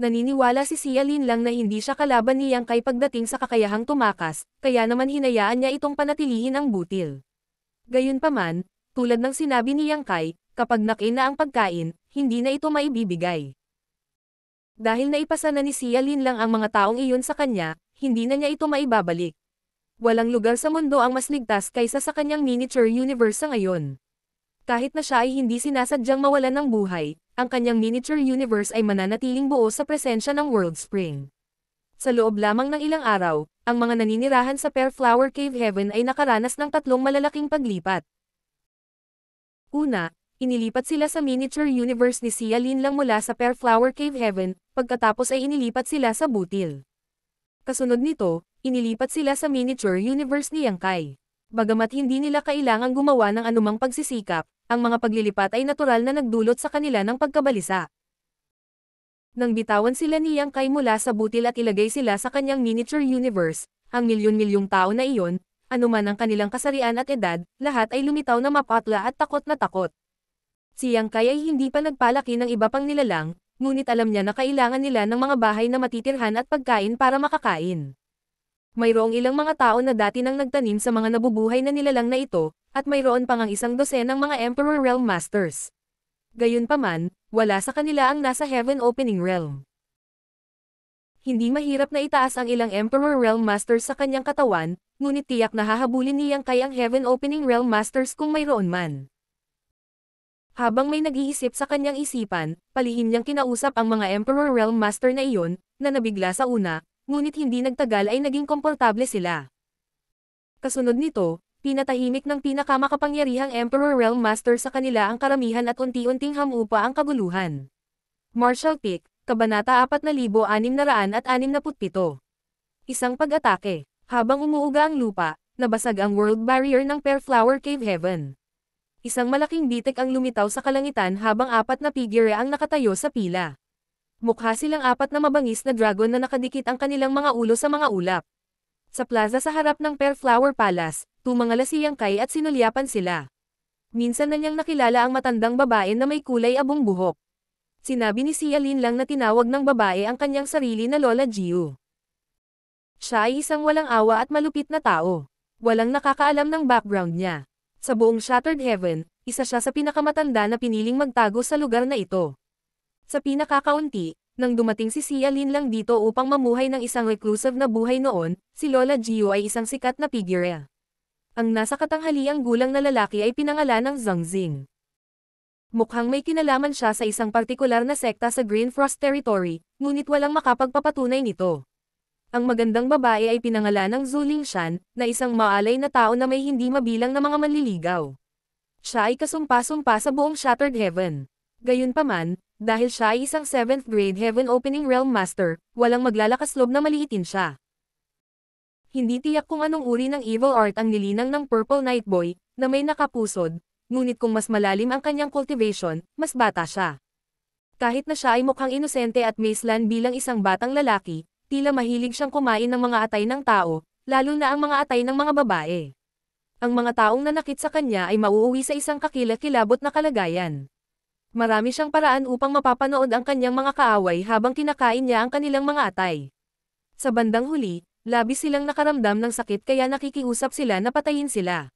Naniniwala si Xia Linlang na hindi siya kalaban ni Yang Kai pagdating sa kakayahang tumakas, kaya naman hinayaan niya itong panatilihin ang butil. Gayunpaman, tulad ng sinabi ni Yang Kai, kapag nakain na ang pagkain, hindi na ito maibibigay. Dahil naipasa na ni Xia Lin lang ang mga taong iyon sa kanya, hindi na niya ito maibabalik. Walang lugar sa mundo ang mas ligtas kaysa sa kanyang miniature universe sa ngayon. Kahit na siya ay hindi sinasadyang mawalan ng buhay, ang kanyang miniature universe ay mananatiling buo sa presensya ng World Spring. Sa loob lamang ng ilang araw, ang mga naninirahan sa Pear Flower Cave Heaven ay nakaranas ng 3 malalaking paglipat. Una, inilipat sila sa miniature universe ni Xia Lin lang mula sa Pear Flower Cave Heaven, pagkatapos ay inilipat sila sa Butil. Kasunod nito, inilipat sila sa miniature universe ni Yang Kai. Bagamat hindi nila kailangang gumawa ng anumang pagsisikap, ang mga paglilipat ay natural na nagdulot sa kanila ng pagkabalisa. Nang bitawan sila ni Yang Kai mula sa Butil at ilagay sila sa kanyang miniature universe, ang milyon-milyong tao na iyon, anuman ang kanilang kasarian at edad, lahat ay lumitaw na mapatla at takot na takot. Si Yang Kai ay hindi pa nagpalaki ng iba pang nilalang, ngunit alam niya na kailangan nila ng mga bahay na matitirhan at pagkain para makakain. Mayroong ilang mga tao na dati nang nagtanim sa mga nabubuhay na nilalang na ito, at mayroon pang ang 12 ng mga Emperor Realm Masters. Gayunpaman, wala sa kanila ang nasa Heaven Opening Realm. Hindi mahirap na itaas ang ilang Emperor Realm Masters sa kanyang katawan, ngunit tiyak na hahabulin ni Yang Kai ang Heaven Opening Realm Masters kung mayroon man. Habang may nag-iisip sa kanyang isipan, palihim niyang kinausap ang mga Emperor Realm Master na iyon, na nabigla sa una, ngunit hindi nagtagal ay naging komportable sila. Kasunod nito, pinatahimik ng pinakamakapangyarihang Emperor Realm Master sa kanila ang karamihan at unti-unting hamupa ang kaguluhan. Martial Peak, Kabanata 4667. Isang pag-atake. Habang umuuga ang lupa, nabasag ang world barrier ng Pear Flower Cave Heaven. Isang malaking bitik ang lumitaw sa kalangitan habang 4 na figure ang nakatayo sa pila. Mukha silang 4 na mabangis na dragon na nakadikit ang kanilang mga ulo sa mga ulap. Sa plaza sa harap ng Pear Flower Palace, tumangala si Yang Kai at sinulyapan sila. Minsan na niyang nakilala ang matandang babae na may kulay abong buhok. Sinabi ni Xia Lin lang na tinawag ng babae ang kanyang sarili na Lola Jiu. Siya ay isang walang awa at malupit na tao. Walang nakakaalam ng background niya. Sa buong Shattered Heaven, isa siya sa pinakamatanda na piniling magtago sa lugar na ito. Sa pinakakaunti, nang dumating si Xia Lin lang dito upang mamuhay ng isang reclusive na buhay noon, si Lola Jiu ay isang sikat na figure. Ang nasa katanghaliang gulang na lalaki ay pinangalan ng Zhang Xing. Mukhang may kinalaman siya sa isang partikular na sekta sa Green Frost Territory, ngunit walang makapagpapatunay nito. Ang magandang babae ay pinangalan ng Zhu Lingshan, na isang maalay na tao na may hindi mabilang na mga manliligaw. Siya ay kasumpa-sumpa sa buong Shattered Heaven. Gayunpaman, dahil siya ay isang 7th grade Heaven Opening Realm Master, walang maglalakas loob na maliitin siya. Hindi tiyak kung anong uri ng evil art ang nilinang ng Purple Night Boy, na may nakapusod, ngunit kung mas malalim ang kanyang cultivation, mas bata siya. Kahit na siya ay mukhang inosente at maislan bilang isang batang lalaki, tila mahilig siyang kumain ng mga atay ng tao, lalo na ang mga atay ng mga babae. Ang mga taong nanakit sa kanya ay mauuwi sa isang kakilakilabot na kalagayan. Marami siyang paraan upang mapapanood ang kanyang mga kaaway habang kinakain niya ang kanilang mga atay. Sa bandang huli, labis silang nakaramdam ng sakit kaya nakikiusap sila na patayin sila.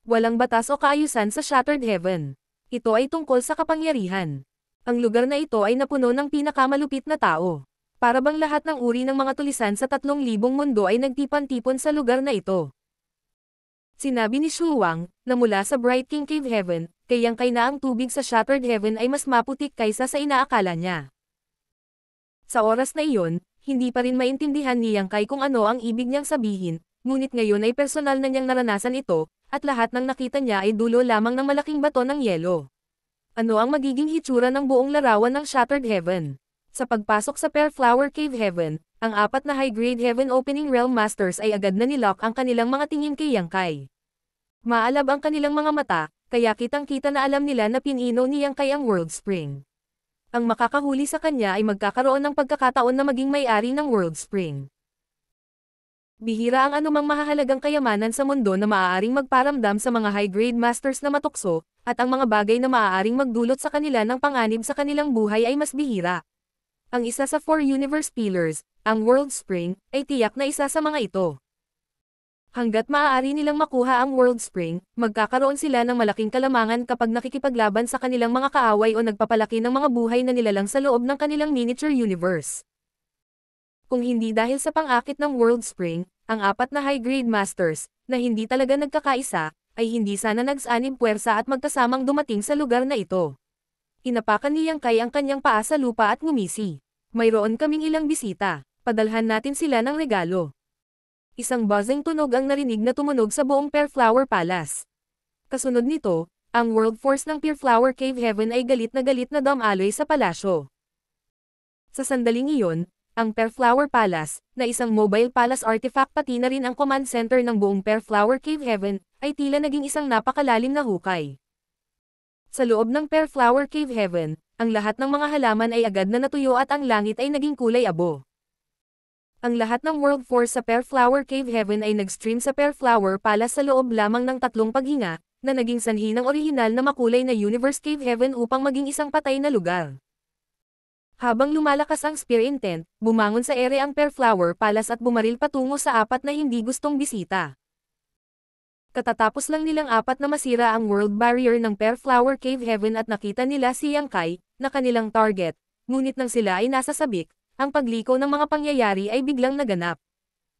Walang batas o kaayusan sa Shattered Heaven. Ito ay tungkol sa kapangyarihan. Ang lugar na ito ay napuno ng pinakamalupit na tao. Para bang lahat ng uri ng mga tulisan sa 3,000 mundo ay nagtipon-tipon sa lugar na ito. Sinabi ni Shu Wang, na mula sa Bright King Cave Heaven, kay Yang Kai na ang tubig sa Shattered Heaven ay mas maputik kaysa sa inaakala niya. Sa oras na iyon, hindi pa rin maintindihan ni Yang Kai kung ano ang ibig niyang sabihin, ngunit ngayon ay personal na niyang naranasan ito, at lahat ng nakita niya ay dulo lamang ng malaking bato ng yelo. Ano ang magiging hitsura ng buong larawan ng Shattered Heaven? Sa pagpasok sa Pear Flower Cave Heaven, ang 4 na high-grade Heaven Opening Realm Masters ay agad na nilock ang kanilang mga tingin kay Yang Kai. Maalab ang kanilang mga mata, kaya kitang-kita na alam nila na pinino ni Yang Kai ang World Spring. Ang makakahuli sa kanya ay magkakaroon ng pagkakataon na maging may-ari ng World Spring. Bihira ang anumang mahahalagang kayamanan sa mundo na maaaring magparamdam sa mga high-grade masters na matukso, at ang mga bagay na maaaring magdulot sa kanila ng panganib sa kanilang buhay ay mas bihira. Ang isa sa 4 universe pillars, ang World Spring, ay tiyak na isa sa mga ito. Hanggat maaari nilang makuha ang World Spring, magkakaroon sila ng malaking kalamangan kapag nakikipaglaban sa kanilang mga kaaway o nagpapalaki ng mga buhay na nilalang sa loob ng kanilang miniature universe. Kung hindi dahil sa pang-akit ng World Spring, ang 4 na high-grade masters, na hindi talaga nagkakaisa, ay hindi sana nagsanib puwersa at magkasamang dumating sa lugar na ito. Inapakan ni Yang Kai ang kanyang paa sa lupa at ngumisi. Mayroon kaming ilang bisita. Padalhan natin sila ng regalo. Isang buzzing tunog ang narinig na tumunog sa buong Perflower Palace. Kasunod nito, ang World Force ng Perflower Cave Heaven ay galit na dumaloy sa palasyo. Sa sandaling iyon, ang Perflower Palace, na isang mobile palace artifact pati na rin ang command center ng buong Perflower Cave Heaven, ay tila naging isang napakalalim na hukay. Sa loob ng Perflower Cave Heaven, ang lahat ng mga halaman ay agad na natuyo at ang langit ay naging kulay abo. Ang lahat ng World Force sa Perflower Cave Heaven ay nag-stream sa Perflower Palace sa loob lamang ng 3 paghinga, na naging sanhi ng orihinal na makulay na Universe Cave Heaven upang maging isang patay na lugar. Habang lumalakas ang Spear Intent, bumangon sa ere ang Perflower Palace at bumaril patungo sa 4 na hindi gustong bisita. Katatapos lang nilang 4 na masira ang World Barrier ng Perflower Cave Heaven at nakita nila si Yang Kai, na kanilang target, ngunit nang sila ay nasa sabik, ang pagliko ng mga pangyayari ay biglang naganap.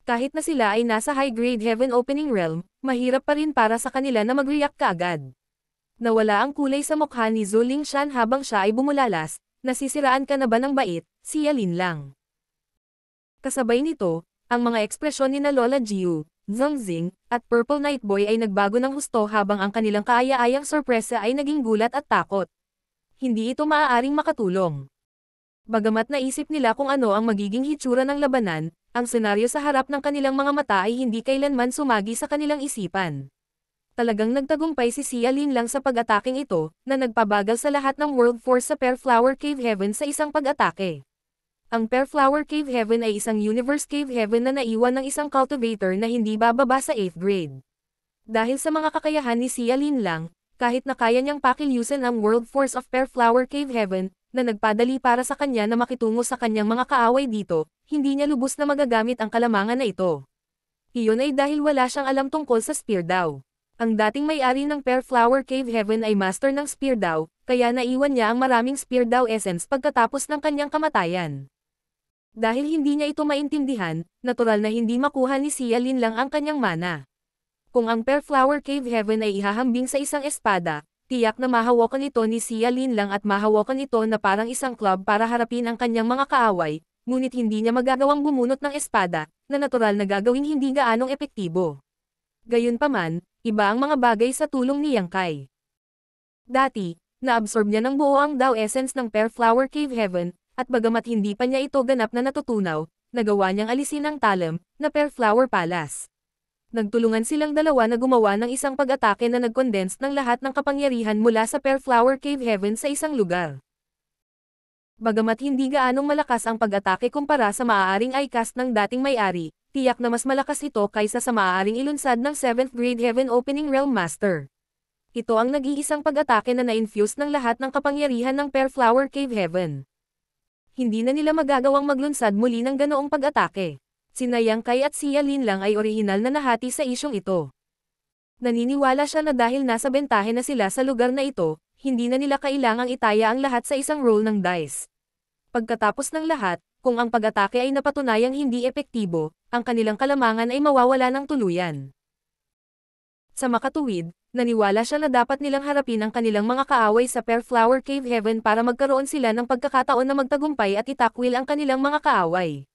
Kahit na sila ay nasa high-grade Heaven Opening Realm, mahirap pa rin para sa kanila na mag-react kaagad. Nawala ang kulay sa mukha ni Zhou Lingshan habang siya ay bumulalas. Nasisiraan ka na ba ng bait, si Yalin lang. Kasabay nito, ang mga ekspresyon ni na Lola Jiu, Zhongxing, at Purple Night Boy ay nagbago ng husto habang ang kanilang kaaya-ayang sorpresa ay naging gulat at takot. Hindi ito maaaring makatulong. Bagamat naisip nila kung ano ang magiging hitsura ng labanan, ang senaryo sa harap ng kanilang mga mata ay hindi kailanman sumagi sa kanilang isipan. Talagang nagtagumpay si Xia Lin lang sa pag-ataking ito, na nagpabagal sa lahat ng World Force sa Perflower Cave Heaven sa isang pag-atake. Ang Perflower Cave Heaven ay isang Universe Cave Heaven na naiwan ng isang cultivator na hindi bababa sa 8th grade. Dahil sa mga kakayahan ni Xia Lin lang, kahit na kaya niyang pakilyusin ang World Force of Perflower Cave Heaven, na nagpadali para sa kanya na makitungo sa kanyang mga kaaway dito, hindi niya lubos na magagamit ang kalamangan na ito. Iyon ay dahil wala siyang alam tungkol sa Spear daw. Ang dating may-ari ng Perflower Cave Heaven ay master ng Spear daw, kaya naiwan niya ang maraming Spear daw essence pagkatapos ng kanyang kamatayan. Dahil hindi niya ito maintindihan, natural na hindi makuha ni Xia Lin lang ang kanyang mana. Kung ang Perflower Cave Heaven ay ihahambing sa isang espada, tiyak na mahawakan ito ni Xia Lin lang at mahawakan ito na parang isang club para harapin ang kanyang mga kaaway, ngunit hindi niya magagawang bumunot ng espada, na natural na gagawing hindi gaanong epektibo. Gayunpaman, iba ang mga bagay sa tulong ni Yang Kai. Dati, naabsorb niya ng buo ang Dao Essence ng Perflower Cave Heaven, at bagamat hindi pa niya ito ganap na natutunaw, nagawa niyang alisin ang Talem, na Perflower Palace. Nagtulungan silang dalawa na gumawa ng isang pag-atake na nag-condense ng lahat ng kapangyarihan mula sa Perflower Cave Heaven sa isang lugar. Bagamat hindi gaanong malakas ang pag-atake kumpara sa maaaring i-cast ng dating may-ari, tiyak na mas malakas ito kaysa sa maaaring ilunsad ng 7th grade Heaven Opening Realm Master. Ito ang nag-iisang pag-atake na na-infuse ng lahat ng kapangyarihan ng Perflower Cave Heaven. Hindi na nila magagawang maglunsad muli ng ganoong pag-atake. Sina Yang Kai at Xia Lin lang ay orihinal na nahati sa isyong ito. Naniniwala siya na dahil nasa bentahe na sila sa lugar na ito, hindi na nila kailangang itaya ang lahat sa isang roll ng dice. Pagkatapos ng lahat, kung ang pag-atake ay napatunayang hindi epektibo, ang kanilang kalamangan ay mawawala ng tuluyan. Sa makatuwid, naniwala siya na dapat nilang harapin ang kanilang mga kaaway sa Perflower Cave Heaven para magkaroon sila ng pagkakataon na magtagumpay at itakwil ang kanilang mga kaaway.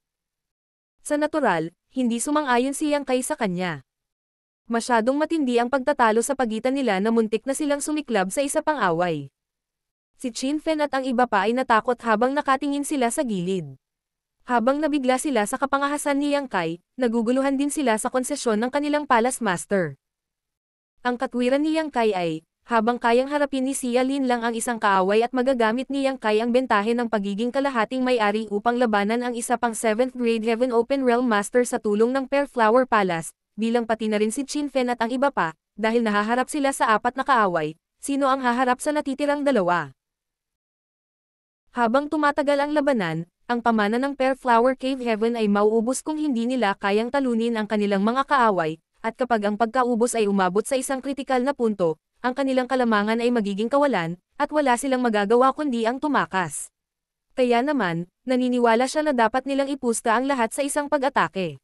Sa natural, hindi sumang-ayon si Yang Kai sa kanya. Masyadong matindi ang pagtatalo sa pagitan nila na muntik na silang sumiklab sa isa pang away. Si Qin Fen at ang iba pa ay natakot habang nakatingin sila sa gilid. Habang nabigla sila sa kapangahasan ni Yang Kai, naguguluhan din sila sa konsesyon ng kanilang Palace Master. Ang katwiran ni Yang Kai ay, habang kayang harapin ni Xia Lin lang ang isang kaaway at magagamit ni Yang Kai ang bentahe ng pagiging kalahating may-ari upang labanan ang isa pang 7th grade Heaven Open Realm Master sa tulong ng Perflower Palace, bilang pati na rin si Qin Fen at ang iba pa, dahil nahaharap sila sa 4 na kaaway, sino ang haharap sa natitirang 2? Habang tumatagal ang labanan, ang pamana ng Perflower Cave Heaven ay mauubos kung hindi nila kayang talunin ang kanilang mga kaaway, at kapag ang pagkaubos ay umabot sa isang kritikal na punto, ang kanilang kalamangan ay magiging kawalan, at wala silang magagawa kundi ang tumakas. Kaya naman, naniniwala siya na dapat nilang ipusta ang lahat sa isang pag-atake.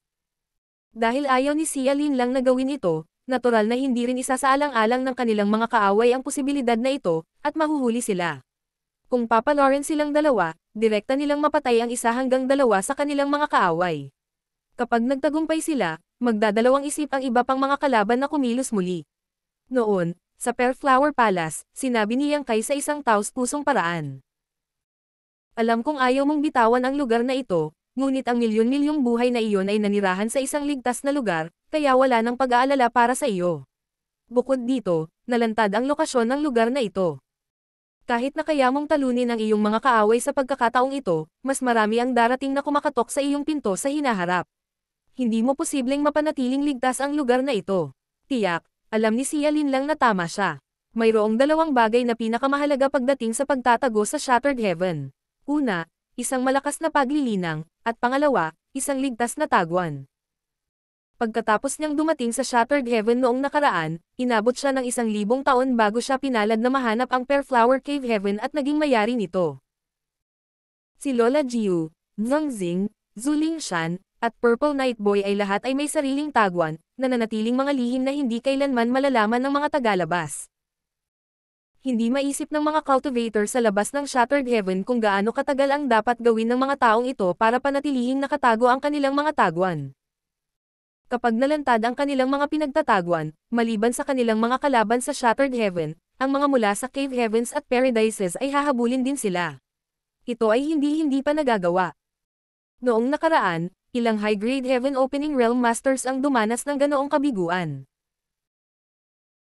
Dahil ayaw ni Xia Lin lang na gawin ito, natural na hindi rin isasaalang-alang ng kanilang mga kaaway ang posibilidad na ito, at mahuhuli sila. Kung papalorin silang dalawa, direkta nilang mapatay ang isa hanggang dalawa sa kanilang mga kaaway. Kapag nagtagumpay sila, magdadalawang isip ang iba pang mga kalaban na kumilos muli. Noon, sa Pearl Flower Palace, sinabi ni Yang Kai sa isang taos-pusong paraan. Alam kong ayaw mong bitawan ang lugar na ito, ngunit ang milyon-milyong buhay na iyon ay nanirahan sa isang ligtas na lugar, kaya wala nang pag-aalala para sa iyo. Bukod dito, nalantad ang lokasyon ng lugar na ito. Kahit na kaya mong talunin ang iyong mga kaaway sa pagkakataong ito, mas marami ang darating na kumakatok sa iyong pinto sa hinaharap. Hindi mo posibleng mapanatiling ligtas ang lugar na ito. Tiyak, alam ni Xia Lin lang na tama siya. Mayroong dalawang bagay na pinakamahalaga pagdating sa pagtatago sa Shattered Heaven. Una, isang malakas na paglilinang, at pangalawa, isang ligtas na taguan. Pagkatapos niyang dumating sa Shattered Heaven noong nakaraan, inabot siya ng 1,000 taon bago siya pinalad na mahanap ang Pearl Flower Cave Heaven at naging mayari nito. Si Lola Jiu, Zhang Xing, Zuling Shan, at Purple Night Boy ay lahat ay may sariling taguan, na nanatiling mga lihim na hindi kailanman malalaman ng mga tagalabas. Hindi maisip ng mga cultivator sa labas ng Shattered Heaven kung gaano katagal ang dapat gawin ng mga taong ito para panatilihing nakatago ang kanilang mga taguan. Kapag nalantad ang kanilang mga pinagtataguan, maliban sa kanilang mga kalaban sa Shattered Heaven, ang mga mula sa Cave Heavens at Paradises ay hahabulin din sila. Ito ay hindi pa nagagawa. Noong nakaraan, ilang high-grade Heaven Opening Realm Masters ang dumanas ng ganoong kabiguan.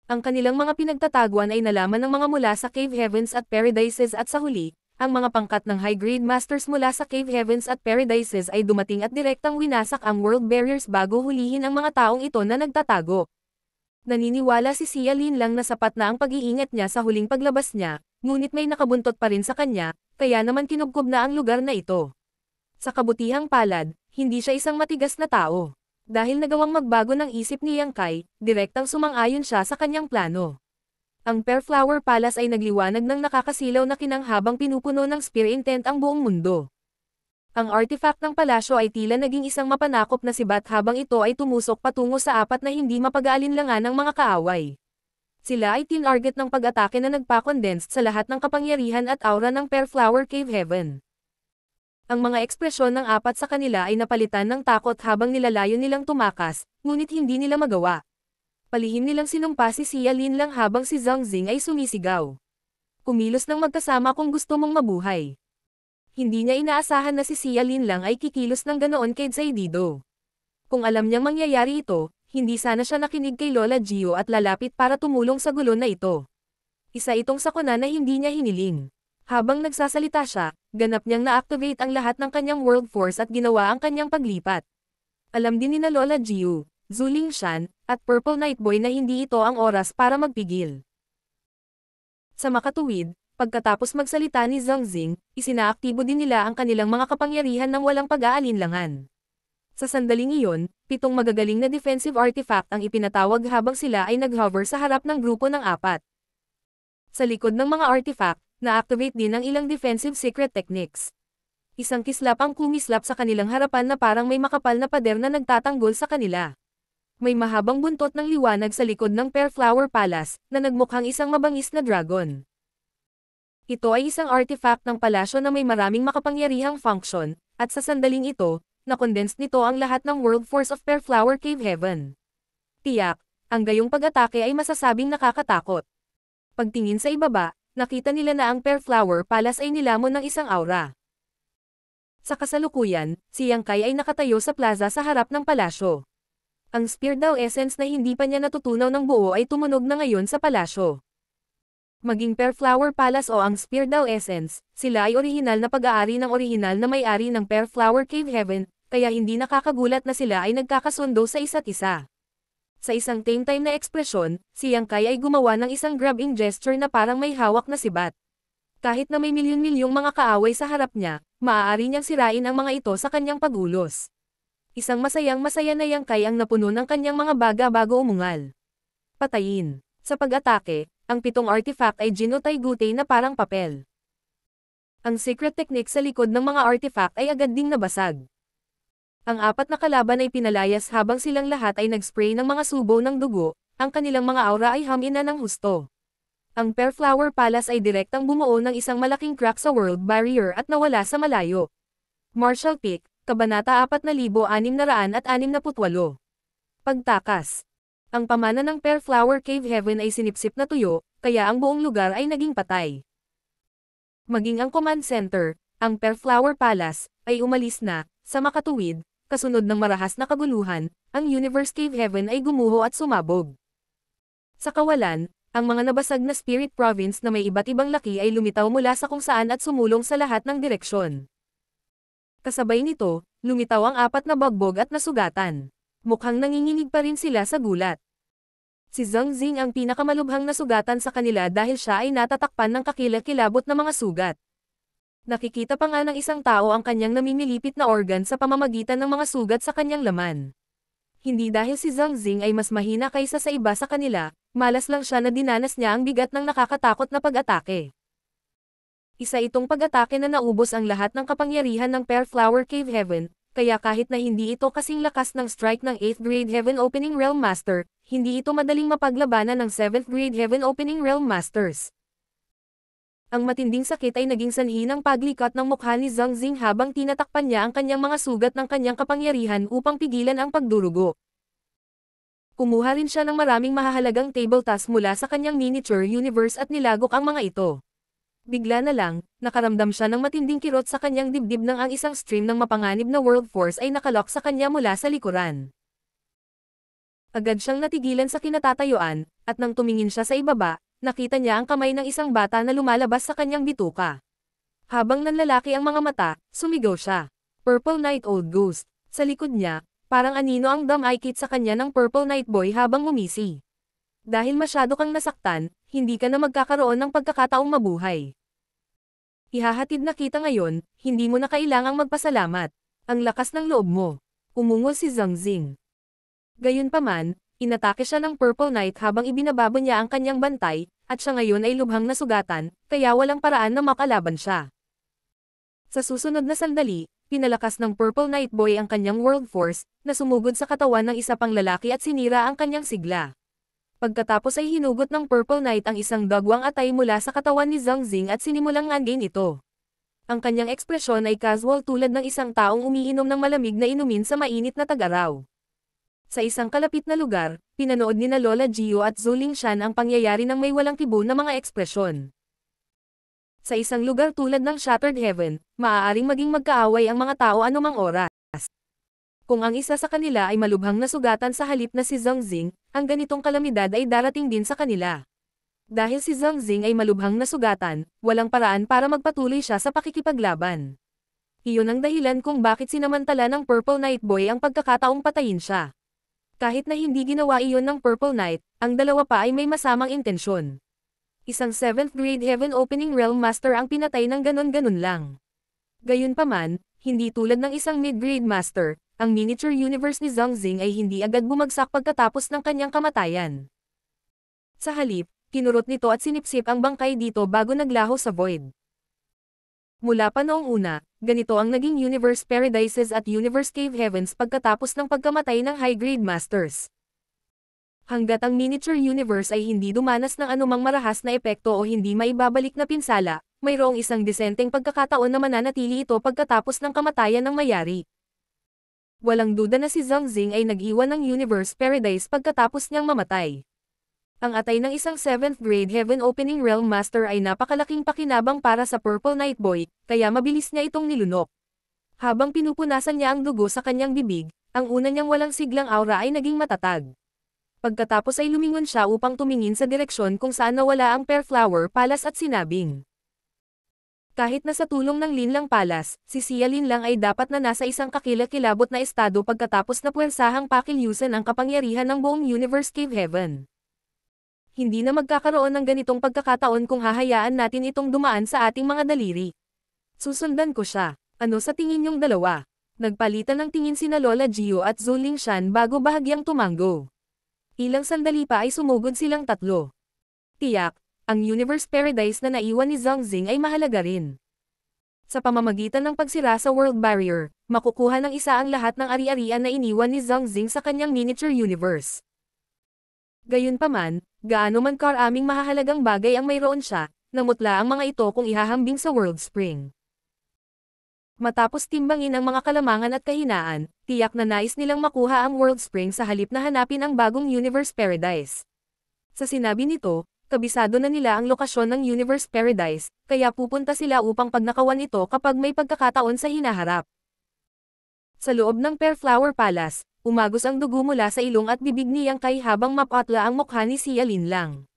Ang kanilang mga pinagtataguan ay nalaman ng mga mula sa Cave Heavens at Paradises at sa huli, ang mga pangkat ng high-grade masters mula sa Cave Heavens at Paradises ay dumating at direktang winasak ang world barriers bago hulihin ang mga taong ito na nagtatago. Naniniwala si Xia Lin lang na sapat na ang pag-iingat niya sa huling paglabas niya, ngunit may nakabuntot pa rin sa kanya, kaya naman kinubkob na ang lugar na ito. Sa kabutihang palad, hindi siya isang matigas na tao. Dahil nagawang magbago ng isip ni Yang Kai, direktang sumang-ayon siya sa kanyang plano. Ang Pearl Flower Palace ay nagliwanag ng nakakasilaw na kinang habang pinupuno ng spear intent ang buong mundo. Ang artifact ng palasyo ay tila naging isang mapanakop na sibat habang ito ay tumusok patungo sa apat na hindi mapag-aalinlangan ng mga kaaway. Sila ay tinarget ng pag-atake na nagpa-condensed sa lahat ng kapangyarihan at aura ng Pearl Flower Cave Heaven. Ang mga ekspresyon ng apat sa kanila ay napalitan ng takot habang nilalayo nilang tumakas, ngunit hindi nila magawa. Palihim nilang sinumpa si Xia Lin lang habang si Zhang Xing ay sumisigaw. Kumilos ng magkasama kung gusto mong mabuhay. Hindi niya inaasahan na si Xia Lin lang ay kikilos ng ganoon kay Zaidido. Kung alam niyang mangyayari ito, hindi sana siya nakinig kay Lola Jiu at lalapit para tumulong sa gulo na ito. Isa itong sakuna na hindi niya hiniling. Habang nagsasalita siya, ganap niyang na-activate ang lahat ng kanyang world force at ginawa ang kanyang paglipat. Alam din ni na Lola Jiu, Zuling Shan, at Purple Night Boy na hindi ito ang oras para magpigil. Sa makatuwid, pagkatapos magsalita ni Zhang Xing, isinaaktibo din nila ang kanilang mga kapangyarihan ng walang pag-aalinlangan. Sa sandaling iyon, 7 magagaling na defensive artifact ang ipinatawag habang sila ay nag-hover sa harap ng grupo ng 4. Sa likod ng mga artifact, na-activate din ang ilang defensive secret techniques. Isang kislap ang kumislap sa kanilang harapan na parang may makapal na pader na nagtatanggol sa kanila. May mahabang buntot ng liwanag sa likod ng Pearl Flower Palace, na nagmukhang isang mabangis na dragon. Ito ay isang artifact ng palasyo na may maraming makapangyarihang function, at sa sandaling ito, na-condense nito ang lahat ng World Force of Pearl Flower Cave Heaven. Tiyak, ang gayong pag-atake ay masasabing nakakatakot. Pagtingin sa ibaba, nakita nila na ang Pearl Flower Palace ay nilamon ng isang aura. Sa kasalukuyan, si Yang Kai ay nakatayo sa plaza sa harap ng palasyo. Ang Spear Dao Essence na hindi pa niya natutunaw ng buo ay tumunog na ngayon sa palasyo. Maging Pearl Flower Palace o ang Spear Dao Essence, sila ay orihinal na pag-aari ng orihinal na may-ari ng Pearl Flower Cave Heaven, kaya hindi nakakagulat na sila ay nagkakasundo sa isa't isa. Sa isang tame-time na ekspresyon, si Yang Kai ay gumawa ng isang grabbing gesture na parang may hawak na sibat. Kahit na may milyon-milyong mga kaaway sa harap niya, maaari niyang sirain ang mga ito sa kanyang pagulos. Isang masayang-masaya na yangkay ang napuno ng kanyang mga baga bago umungal. Patayin. Sa pag-atake, ang 7 artifact ay ginutay-gutay na parang papel. Ang secret technique sa likod ng mga artifact ay agad ding nabasag. Ang 4 na kalaban ay pinalayas habang silang lahat ay nag-spray ng mga subo ng dugo, ang kanilang mga aura ay hamina ng husto. Ang Perflower Palace ay direktang bumuo ng isang malaking crack sa world barrier at nawala sa malayo. Marshall Peak, Kabanata 4668. Pagtakas. Ang pamana ng Perflower Cave Heaven ay sinipsip na tuyo, kaya ang buong lugar ay naging patay. Maging ang command center, ang Perflower Palace, ay umalis na, sa makatuwid, kasunod ng marahas na kaguluhan, ang Universe Cave Heaven ay gumuho at sumabog. Sa kawalan, ang mga nabasag na Spirit Province na may iba't ibang laki ay lumitaw mula sa kung saan at sumulong sa lahat ng direksyon. Kasabay nito, lumitaw ang 4 na bagbog at nasugatan. Mukhang nanginginig pa rin sila sa gulat. Si Zhang Xing ang pinakamalubhang nasugatan sa kanila dahil siya ay natatakpan ng kakilakilabot na mga sugat. Nakikita pa nga ng isang tao ang kanyang namimilipit na organ sa pamamagitan ng mga sugat sa kanyang laman. Hindi dahil si Zhang Xing ay mas mahina kaysa sa iba sa kanila, malas lang siya na dinanas niya ang bigat ng nakakatakot na pag-atake. Isa itong pag-atake na naubos ang lahat ng kapangyarihan ng Perflower Cave Heaven, kaya kahit na hindi ito kasing lakas ng strike ng 8th Grade Heaven Opening Realm Master, hindi ito madaling mapaglabanan ng 7th Grade Heaven Opening Realm Masters. Ang matinding sakit ay naging sanhi ng paglikat ng mukha ni Zhang Xing habang tinatakpan niya ang kanyang mga sugat ng kanyang kapangyarihan upang pigilan ang pagdurugo. Kumuha rin siya ng maraming mahahalagang table tasks mula sa kanyang miniature universe at nilagok ang mga ito. Bigla na lang, nakaramdam siya ng matinding kirot sa kanyang dibdib nang ang isang stream ng mapanganib na world force ay nakalok sa kanya mula sa likuran. Agad siyang natigilan sa kinatatayuan, at nang tumingin siya sa ibaba, nakita niya ang kamay ng isang bata na lumalabas sa kanyang bituka. Habang nanlalaki ang mga mata, sumigaw siya. Purple Night Old Ghost. Sa likod niya, parang anino ang dam-eye-kit sa kanya ng Purple Night Boy habang ngumisi. Dahil masyado kang nasaktan, hindi ka na magkakaroon ng pagkakataong mabuhay. Ihahatid na kita ngayon, hindi mo na kailangang magpasalamat. Ang lakas ng loob mo. Umungol si Zhang Xing. Gayunpaman, inatake siya ng Purple Knight habang ibinababo niya ang kanyang bantay, at siya ngayon ay lubhang nasugatan, kaya walang paraan na makalaban siya. Sa susunod na sandali, pinalakas ng Purple Knight Boy ang kanyang World Force, na sumugod sa katawan ng isa pang lalaki at sinira ang kanyang sigla. Pagkatapos ay hinugot ng Purple Knight ang isang dagwang atay mula sa katawan ni Zhang Xing at sinimulang ngangin ito. Ang kanyang ekspresyon ay casual tulad ng isang taong umiinom ng malamig na inumin sa mainit na tag-araw. Sa isang kalapit na lugar, pinanood ni na Lola Gio at Zhou Lingshan ang pangyayari ng may walang tibo na mga ekspresyon. Sa isang lugar tulad ng Shattered Heaven, maaaring maging magkaaway ang mga tao anumang oras. Kung ang isa sa kanila ay malubhang nasugatan sa halip na si Zhang Xing, ang ganitong kalamidad ay darating din sa kanila. Dahil si Zhang Xing ay malubhang nasugatan, walang paraan para magpatuloy siya sa pakikipaglaban. Iyon ang dahilan kung bakit sinamantala ng Purple Knight Boy ang pagkakataong patayin siya. Kahit na hindi ginawa iyon ng Purple Knight, ang dalawa pa ay may masamang intensyon. Isang 7th Grade Heaven Opening Realm Master ang pinatay ng ganon-ganon lang. Gayunpaman, hindi tulad ng isang mid-grade master, ang miniature universe ni Zhang Xing ay hindi agad bumagsak pagkatapos ng kanyang kamatayan. Sa halip, kinurot nito at sinipsip ang bangkay dito bago naglaho sa void. Mula pa noong una, ganito ang naging Universe Paradises at Universe Cave Heavens pagkatapos ng pagkamatay ng high-grade masters. Hanggat ang miniature universe ay hindi dumanas ng anumang marahas na epekto o hindi maibabalik na pinsala, mayroong isang disenteng pagkakataon na mananatili ito pagkatapos ng kamatayan ng mayari. Walang duda na si Zhang Xing ay nag-iwan ng Universe Paradise pagkatapos niyang mamatay. Ang atay ng isang 7th Grade Heaven Opening Realm Master ay napakalaking pakinabang para sa Purple Knight Boy, kaya mabilis niya itong nilunok. Habang pinupunasan niya ang dugo sa kanyang bibig, ang una niyang walang siglang aura ay naging matatag. Pagkatapos ay lumingon siya upang tumingin sa direksyon kung saan nawala ang Perflower Palace at sinabing, kahit na sa tulong ng Linlang Palace, si Xia Linlang ay dapat na nasa isang kakilakilabot na estado pagkatapos na puwersahang pakilyusan ang kapangyarihan ng buong Universe Cave Heaven. Hindi na magkakaroon ng ganitong pagkakataon kung hahayaan natin itong dumaan sa ating mga daliri. Susundan ko siya. Ano sa tingin niyong dalawa? Nagpalitan ng tingin sina Lola Gio at Zhou Lingshan bago bahagyang tumango. Ilang sandali pa ay sumugod silang tatlo. Tiyak, ang Universe Paradise na naiwan ni Zhang Xing ay mahalaga rin. Sa pamamagitan ng pagsira sa World Barrier, makukuha ng isa ang lahat ng ari-arian na iniwan ni Zhang Xing sa kanyang miniature universe. Gayunpaman, gaano man karaming mahahalagang bagay ang mayroon siya, namutla ang mga ito kung ihahambing sa World Spring. Matapos timbangin ang mga kalamangan at kahinaan, tiyak na nais nilang makuha ang World Spring sa halip na hanapin ang bagong Universe Paradise. Sa sinabi nito, kabisado na nila ang lokasyon ng Universe Paradise, kaya pupunta sila upang pagnakawan ito kapag may pagkakataon sa hinaharap. Sa loob ng Pearflower Palace, umagos ang dugo mula sa ilong at bibig ni Yang Kai habang mapatla ang mukha ni Xia Linlang.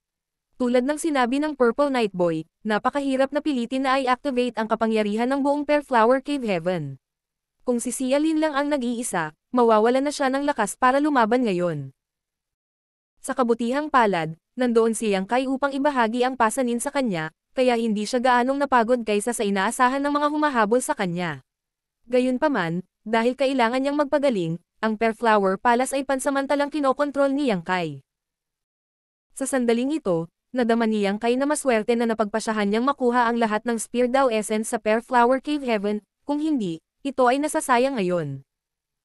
Tulad ng sinabi ng Purple Night Boy, napakahirap na pilitin na i-activate ang kapangyarihan ng buong Pearflower Cave Heaven. Kung si Xia Linlang ang nag-iisa, mawawalan na siya ng lakas para lumaban ngayon. Sa kabutihang palad, nandoon si Yang Kai upang ibahagi ang pasanin sa kanya, kaya hindi siya gaanong napagod kaysa sa inaasahan ng mga humahabol sa kanya. Gayunpaman, dahil kailangan niyang magpagaling, ang Pearflower Palace ay pansamantalang kinokontrol ni Yang Kai. Sa sandaling ito, nadama ni Yang Kai na maswerte na napagpasyahan niyang makuha ang lahat ng Spear Dao Essence sa Pearflower Cave Heaven, kung hindi, ito ay nasasayang ngayon.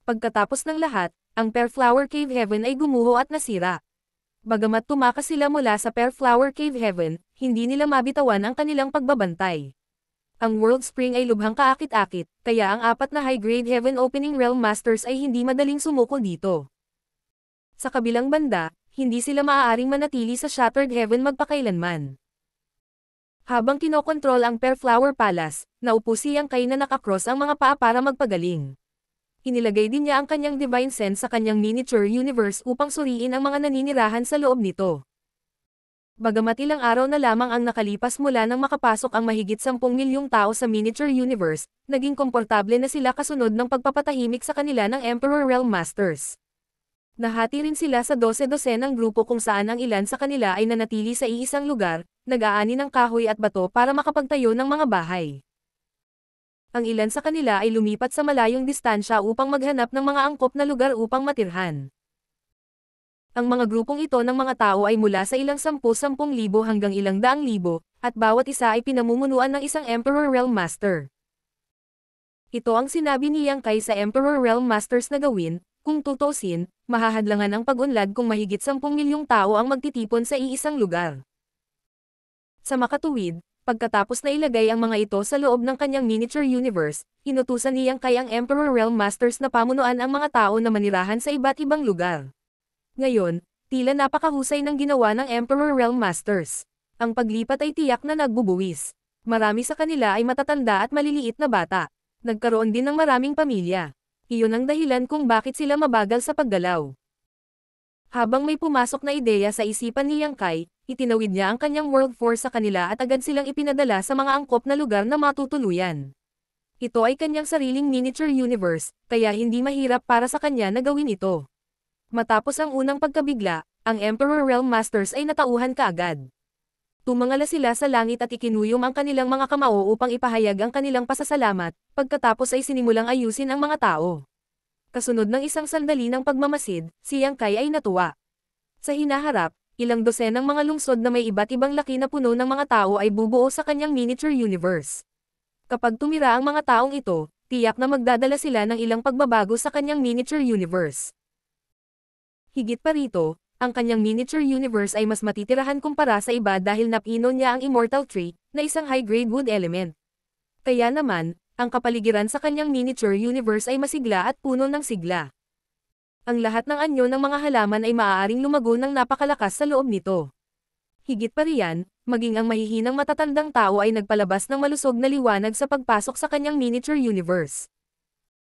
Pagkatapos ng lahat, ang Pearflower Cave Heaven ay gumuho at nasira. Bagamat tumakas sila mula sa Pearflower Cave Heaven, hindi nila mabitawan ang kanilang pagbabantay. Ang World Spring ay lubhang kaakit-akit, kaya ang 4 na high-grade Heaven Opening Realm Masters ay hindi madaling sumuko dito. Sa kabilang banda, hindi sila maaaring manatili sa Shattered Heaven magpakailanman. Habang kinokontrol ang Pearflower Palace, naupo si Yang Kai na nakakross ang mga paa para magpagaling. Inilagay din niya ang kanyang Divine Sense sa kanyang miniature universe upang suriin ang mga naninirahan sa loob nito. Bagamat ilang araw na lamang ang nakalipas mula nang makapasok ang mahigit 10 milyong tao sa miniature universe, naging komportable na sila kasunod ng pagpapatahimik sa kanila ng Emperor Realm Masters. Nahati rin sila sa 12-dosenang grupo kung saan ang ilan sa kanila ay nanatili sa iisang lugar, nag-aani ng kahoy at bato para makapagtayo ng mga bahay. Ang ilan sa kanila ay lumipat sa malayong distansya upang maghanap ng mga angkop na lugar upang matirhan. Ang mga grupong ito ng mga tao ay mula sa ilang 10,000 hanggang ilang 100,000, at bawat isa ay pinamumunuan ng isang Emperor Realm Master. Ito ang sinabi ni Yang Kai sa Emperor Realm Masters na gawin, kung tutusin, mahahadlangan ang pag-unlad kung mahigit 10 milyong tao ang magtitipon sa iisang lugar. Sa makatuwid, pagkatapos na ilagay ang mga ito sa loob ng kanyang miniature universe, inutusan ni Yang Kai ang Emperor Realm Masters na pamunuan ang mga tao na manirahan sa iba't ibang lugar. Ngayon, tila napakahusay ng ginawa ng Emperor Realm Masters. Ang paglipat ay tiyak na nagbubuwis. Marami sa kanila ay matatanda at maliliit na bata. Nagkaroon din ng maraming pamilya. Iyon ang dahilan kung bakit sila mabagal sa paggalaw. Habang may pumasok na ideya sa isipan ni Yang Kai, itinawid niya ang kanyang World Force sa kanila at agad silang ipinadala sa mga angkop na lugar na matutuluyan. Ito ay kanyang sariling miniature universe, kaya hindi mahirap para sa kanya na gawin ito. Matapos ang unang pagkabigla, ang Emperor Realm Masters ay natauhan kaagad. Tumangala sila sa langit at ikinuyom ang kanilang mga kamao upang ipahayag ang kanilang pasasalamat, pagkatapos ay sinimulang ayusin ang mga tao. Kasunod ng isang sandali ng pagmamasid, si Yang Kai ay natuwa. Sa hinaharap, ilang dosenang mga lungsod na may iba't ibang laki na puno ng mga tao ay bubuo sa kanyang miniature universe. Kapag tumira ang mga taong ito, tiyak na magdadala sila ng ilang pagbabago sa kanyang miniature universe. Higit pa rito, ang kanyang miniature universe ay mas matitirahan kumpara sa iba dahil napino niya ang Immortal Tree, na isang high-grade wood element. Kaya naman, ang kapaligiran sa kanyang miniature universe ay masigla at puno ng sigla. Ang lahat ng anyo ng mga halaman ay maaaring lumago ng napakalakas sa loob nito. Higit pa riyan, maging ang mahihinang matatandang tao ay nagpalabas ng malusog na liwanag sa pagpasok sa kanyang miniature universe.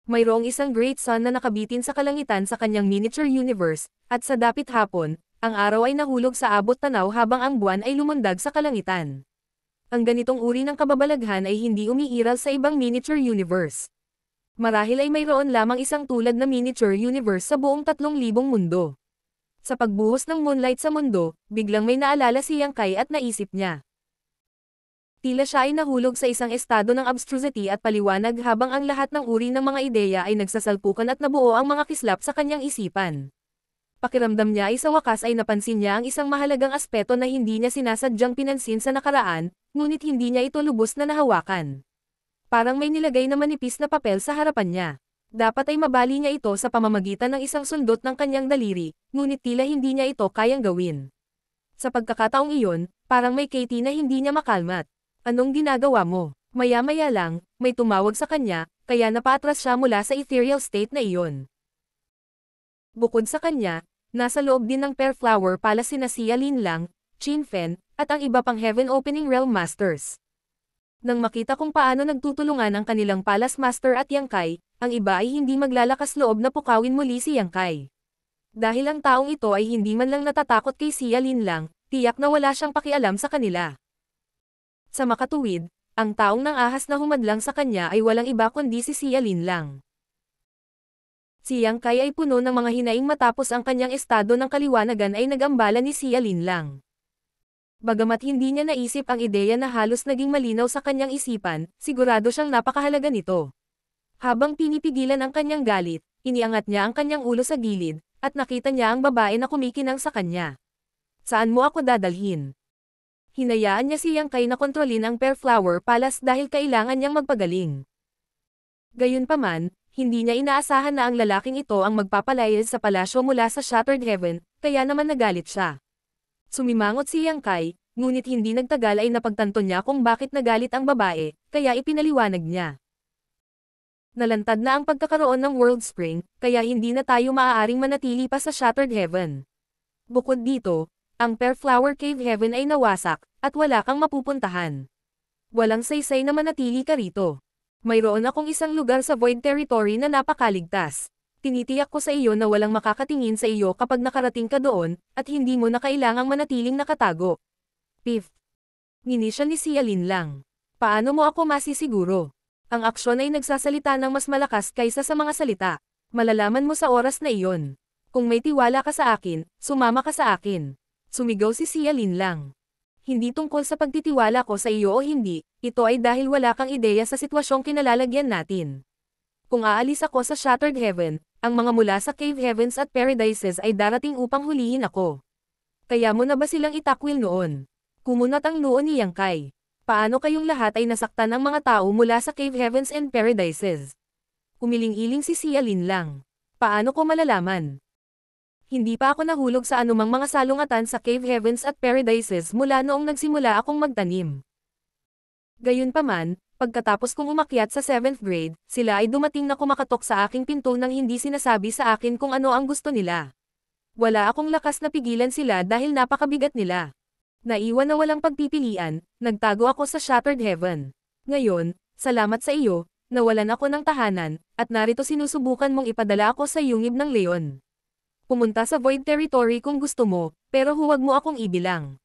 Mayroong isang great sun na nakabitin sa kalangitan sa kanyang miniature universe, at sa dapit hapon, ang araw ay nahulog sa abot tanaw habang ang buwan ay lumundag sa kalangitan. Ang ganitong uri ng kababalaghan ay hindi umiiral sa ibang miniature universe. Marahil ay mayroon lamang isang tulad na miniature universe sa buong 3,000 mundo. Sa pagbuhos ng moonlight sa mundo, biglang may naalala si Yang Kai at naisip niya. Tila siya ay nahulog sa isang estado ng abstrusity at paliwanag habang ang lahat ng uri ng mga ideya ay nagsasalpukan at nabuo ang mga kislap sa kanyang isipan. Pakiramdam niya ay sa wakas ay napansin niya ang isang mahalagang aspeto na hindi niya sinasadyang pinansin sa nakaraan, ngunit hindi niya ito lubos na nahawakan. Parang may nilagay na manipis na papel sa harapan niya. Dapat ay mabali niya ito sa pamamagitan ng isang sundot ng kanyang daliri, ngunit tila hindi niya ito kayang gawin. Sa pagkakataong iyon, parang may Katie na hindi niya makalmat. Anong ginagawa mo? Maya-maya lang, may tumawag sa kanya, kaya napaatras siya mula sa ethereal state na iyon. Bukod sa kanya, nasa loob din ng Pear Flower Palace sina Xia Linlang, Qin Fen, at ang iba pang Heaven Opening Realm Masters. Nang makita kung paano nagtutulungan ang kanilang Palace Master at Yang Kai, ang iba ay hindi maglalakas loob na pukawin muli si Yang Kai. Dahil ang taong ito ay hindi man lang natatakot kay Xia Linlang, tiyak na wala siyang pakialam sa kanila. Sa makatuwid, ang taong nang ahas na humadlang sa kanya ay walang iba kundi si Xia Linlang. Si Yang Kai ay puno ng mga hinaing matapos ang kanyang estado ng kaliwanagan ay nagambala ni Xia Linlang. Bagamat hindi niya naisip ang ideya na halos naging malinaw sa kanyang isipan, sigurado siyang napakahalaga nito. Habang pinipigilan ang kanyang galit, iniangat niya ang kanyang ulo sa gilid, at nakita niya ang babae na kumikinang sa kanya. Saan mo ako dadalhin? Hinayaan niya si Yang Kai na kontrolin ang Pear Flower Palace dahil kailangan niyang magpagaling. Gayunpaman, hindi niya inaasahan na ang lalaking ito ang magpapalayas sa palasyo mula sa Shattered Heaven, kaya naman nagalit siya. Sumimangot si Yang Kai, ngunit hindi nagtagal ay napagtanto niya kung bakit nagalit ang babae, kaya ipinaliwanag niya. Nalantad na ang pagkakaroon ng World Spring, kaya hindi na tayo maaaring manatili pa sa Shattered Heaven. Bukod dito, ang Pear Flower Cave Heaven ay nawasak, at wala kang mapupuntahan. Walang saysay na manatili ka rito. Mayroon akong isang lugar sa Void Territory na napakaligtas. Tinitiyak ko sa iyo na walang makakatingin sa iyo kapag nakarating ka doon, at hindi mo na kailangang manatiling nakatago. Fifth. Nginisya ni Xia Linlang. Paano mo ako masisiguro? Ang aksyon ay nagsasalita ng mas malakas kaysa sa mga salita. Malalaman mo sa oras na iyon. Kung may tiwala ka sa akin, sumama ka sa akin. Sumigaw si Xia Linlang. Hindi tungkol sa pagtitiwala ko sa iyo o hindi, ito ay dahil wala kang ideya sa sitwasyong kinalalagyan natin. Kung aalis ako sa Shattered Heaven, ang mga mula sa Cave Heavens at Paradises ay darating upang hulihin ako. Kaya mo na ba silang itakwil noon? Kumunat ang noo ni Yang Kai. Paano kayong lahat ay nasaktan ng mga tao mula sa Cave Heavens and Paradises? Umiling-iling si Xia Linlang. Paano ko malalaman? Hindi pa ako nahulog sa anumang mga salungatan sa Cave Heavens at Paradises mula noong nagsimula akong magtanim. Gayunpaman, pagkatapos kong umakyat sa 7th grade, sila ay dumating na kumakatok sa aking pinto nang hindi sinasabi sa akin kung ano ang gusto nila. Wala akong lakas na pigilan sila dahil napakabigat nila. Naiwan na walang pagpipilian, nagtago ako sa Shattered Heaven. Ngayon, salamat sa iyo, nawalan ako ng tahanan, at narito sinusubukan mong ipadala ako sa yungib ng leon. Pumunta sa Void Territory kung gusto mo, pero huwag mo akong ibilang.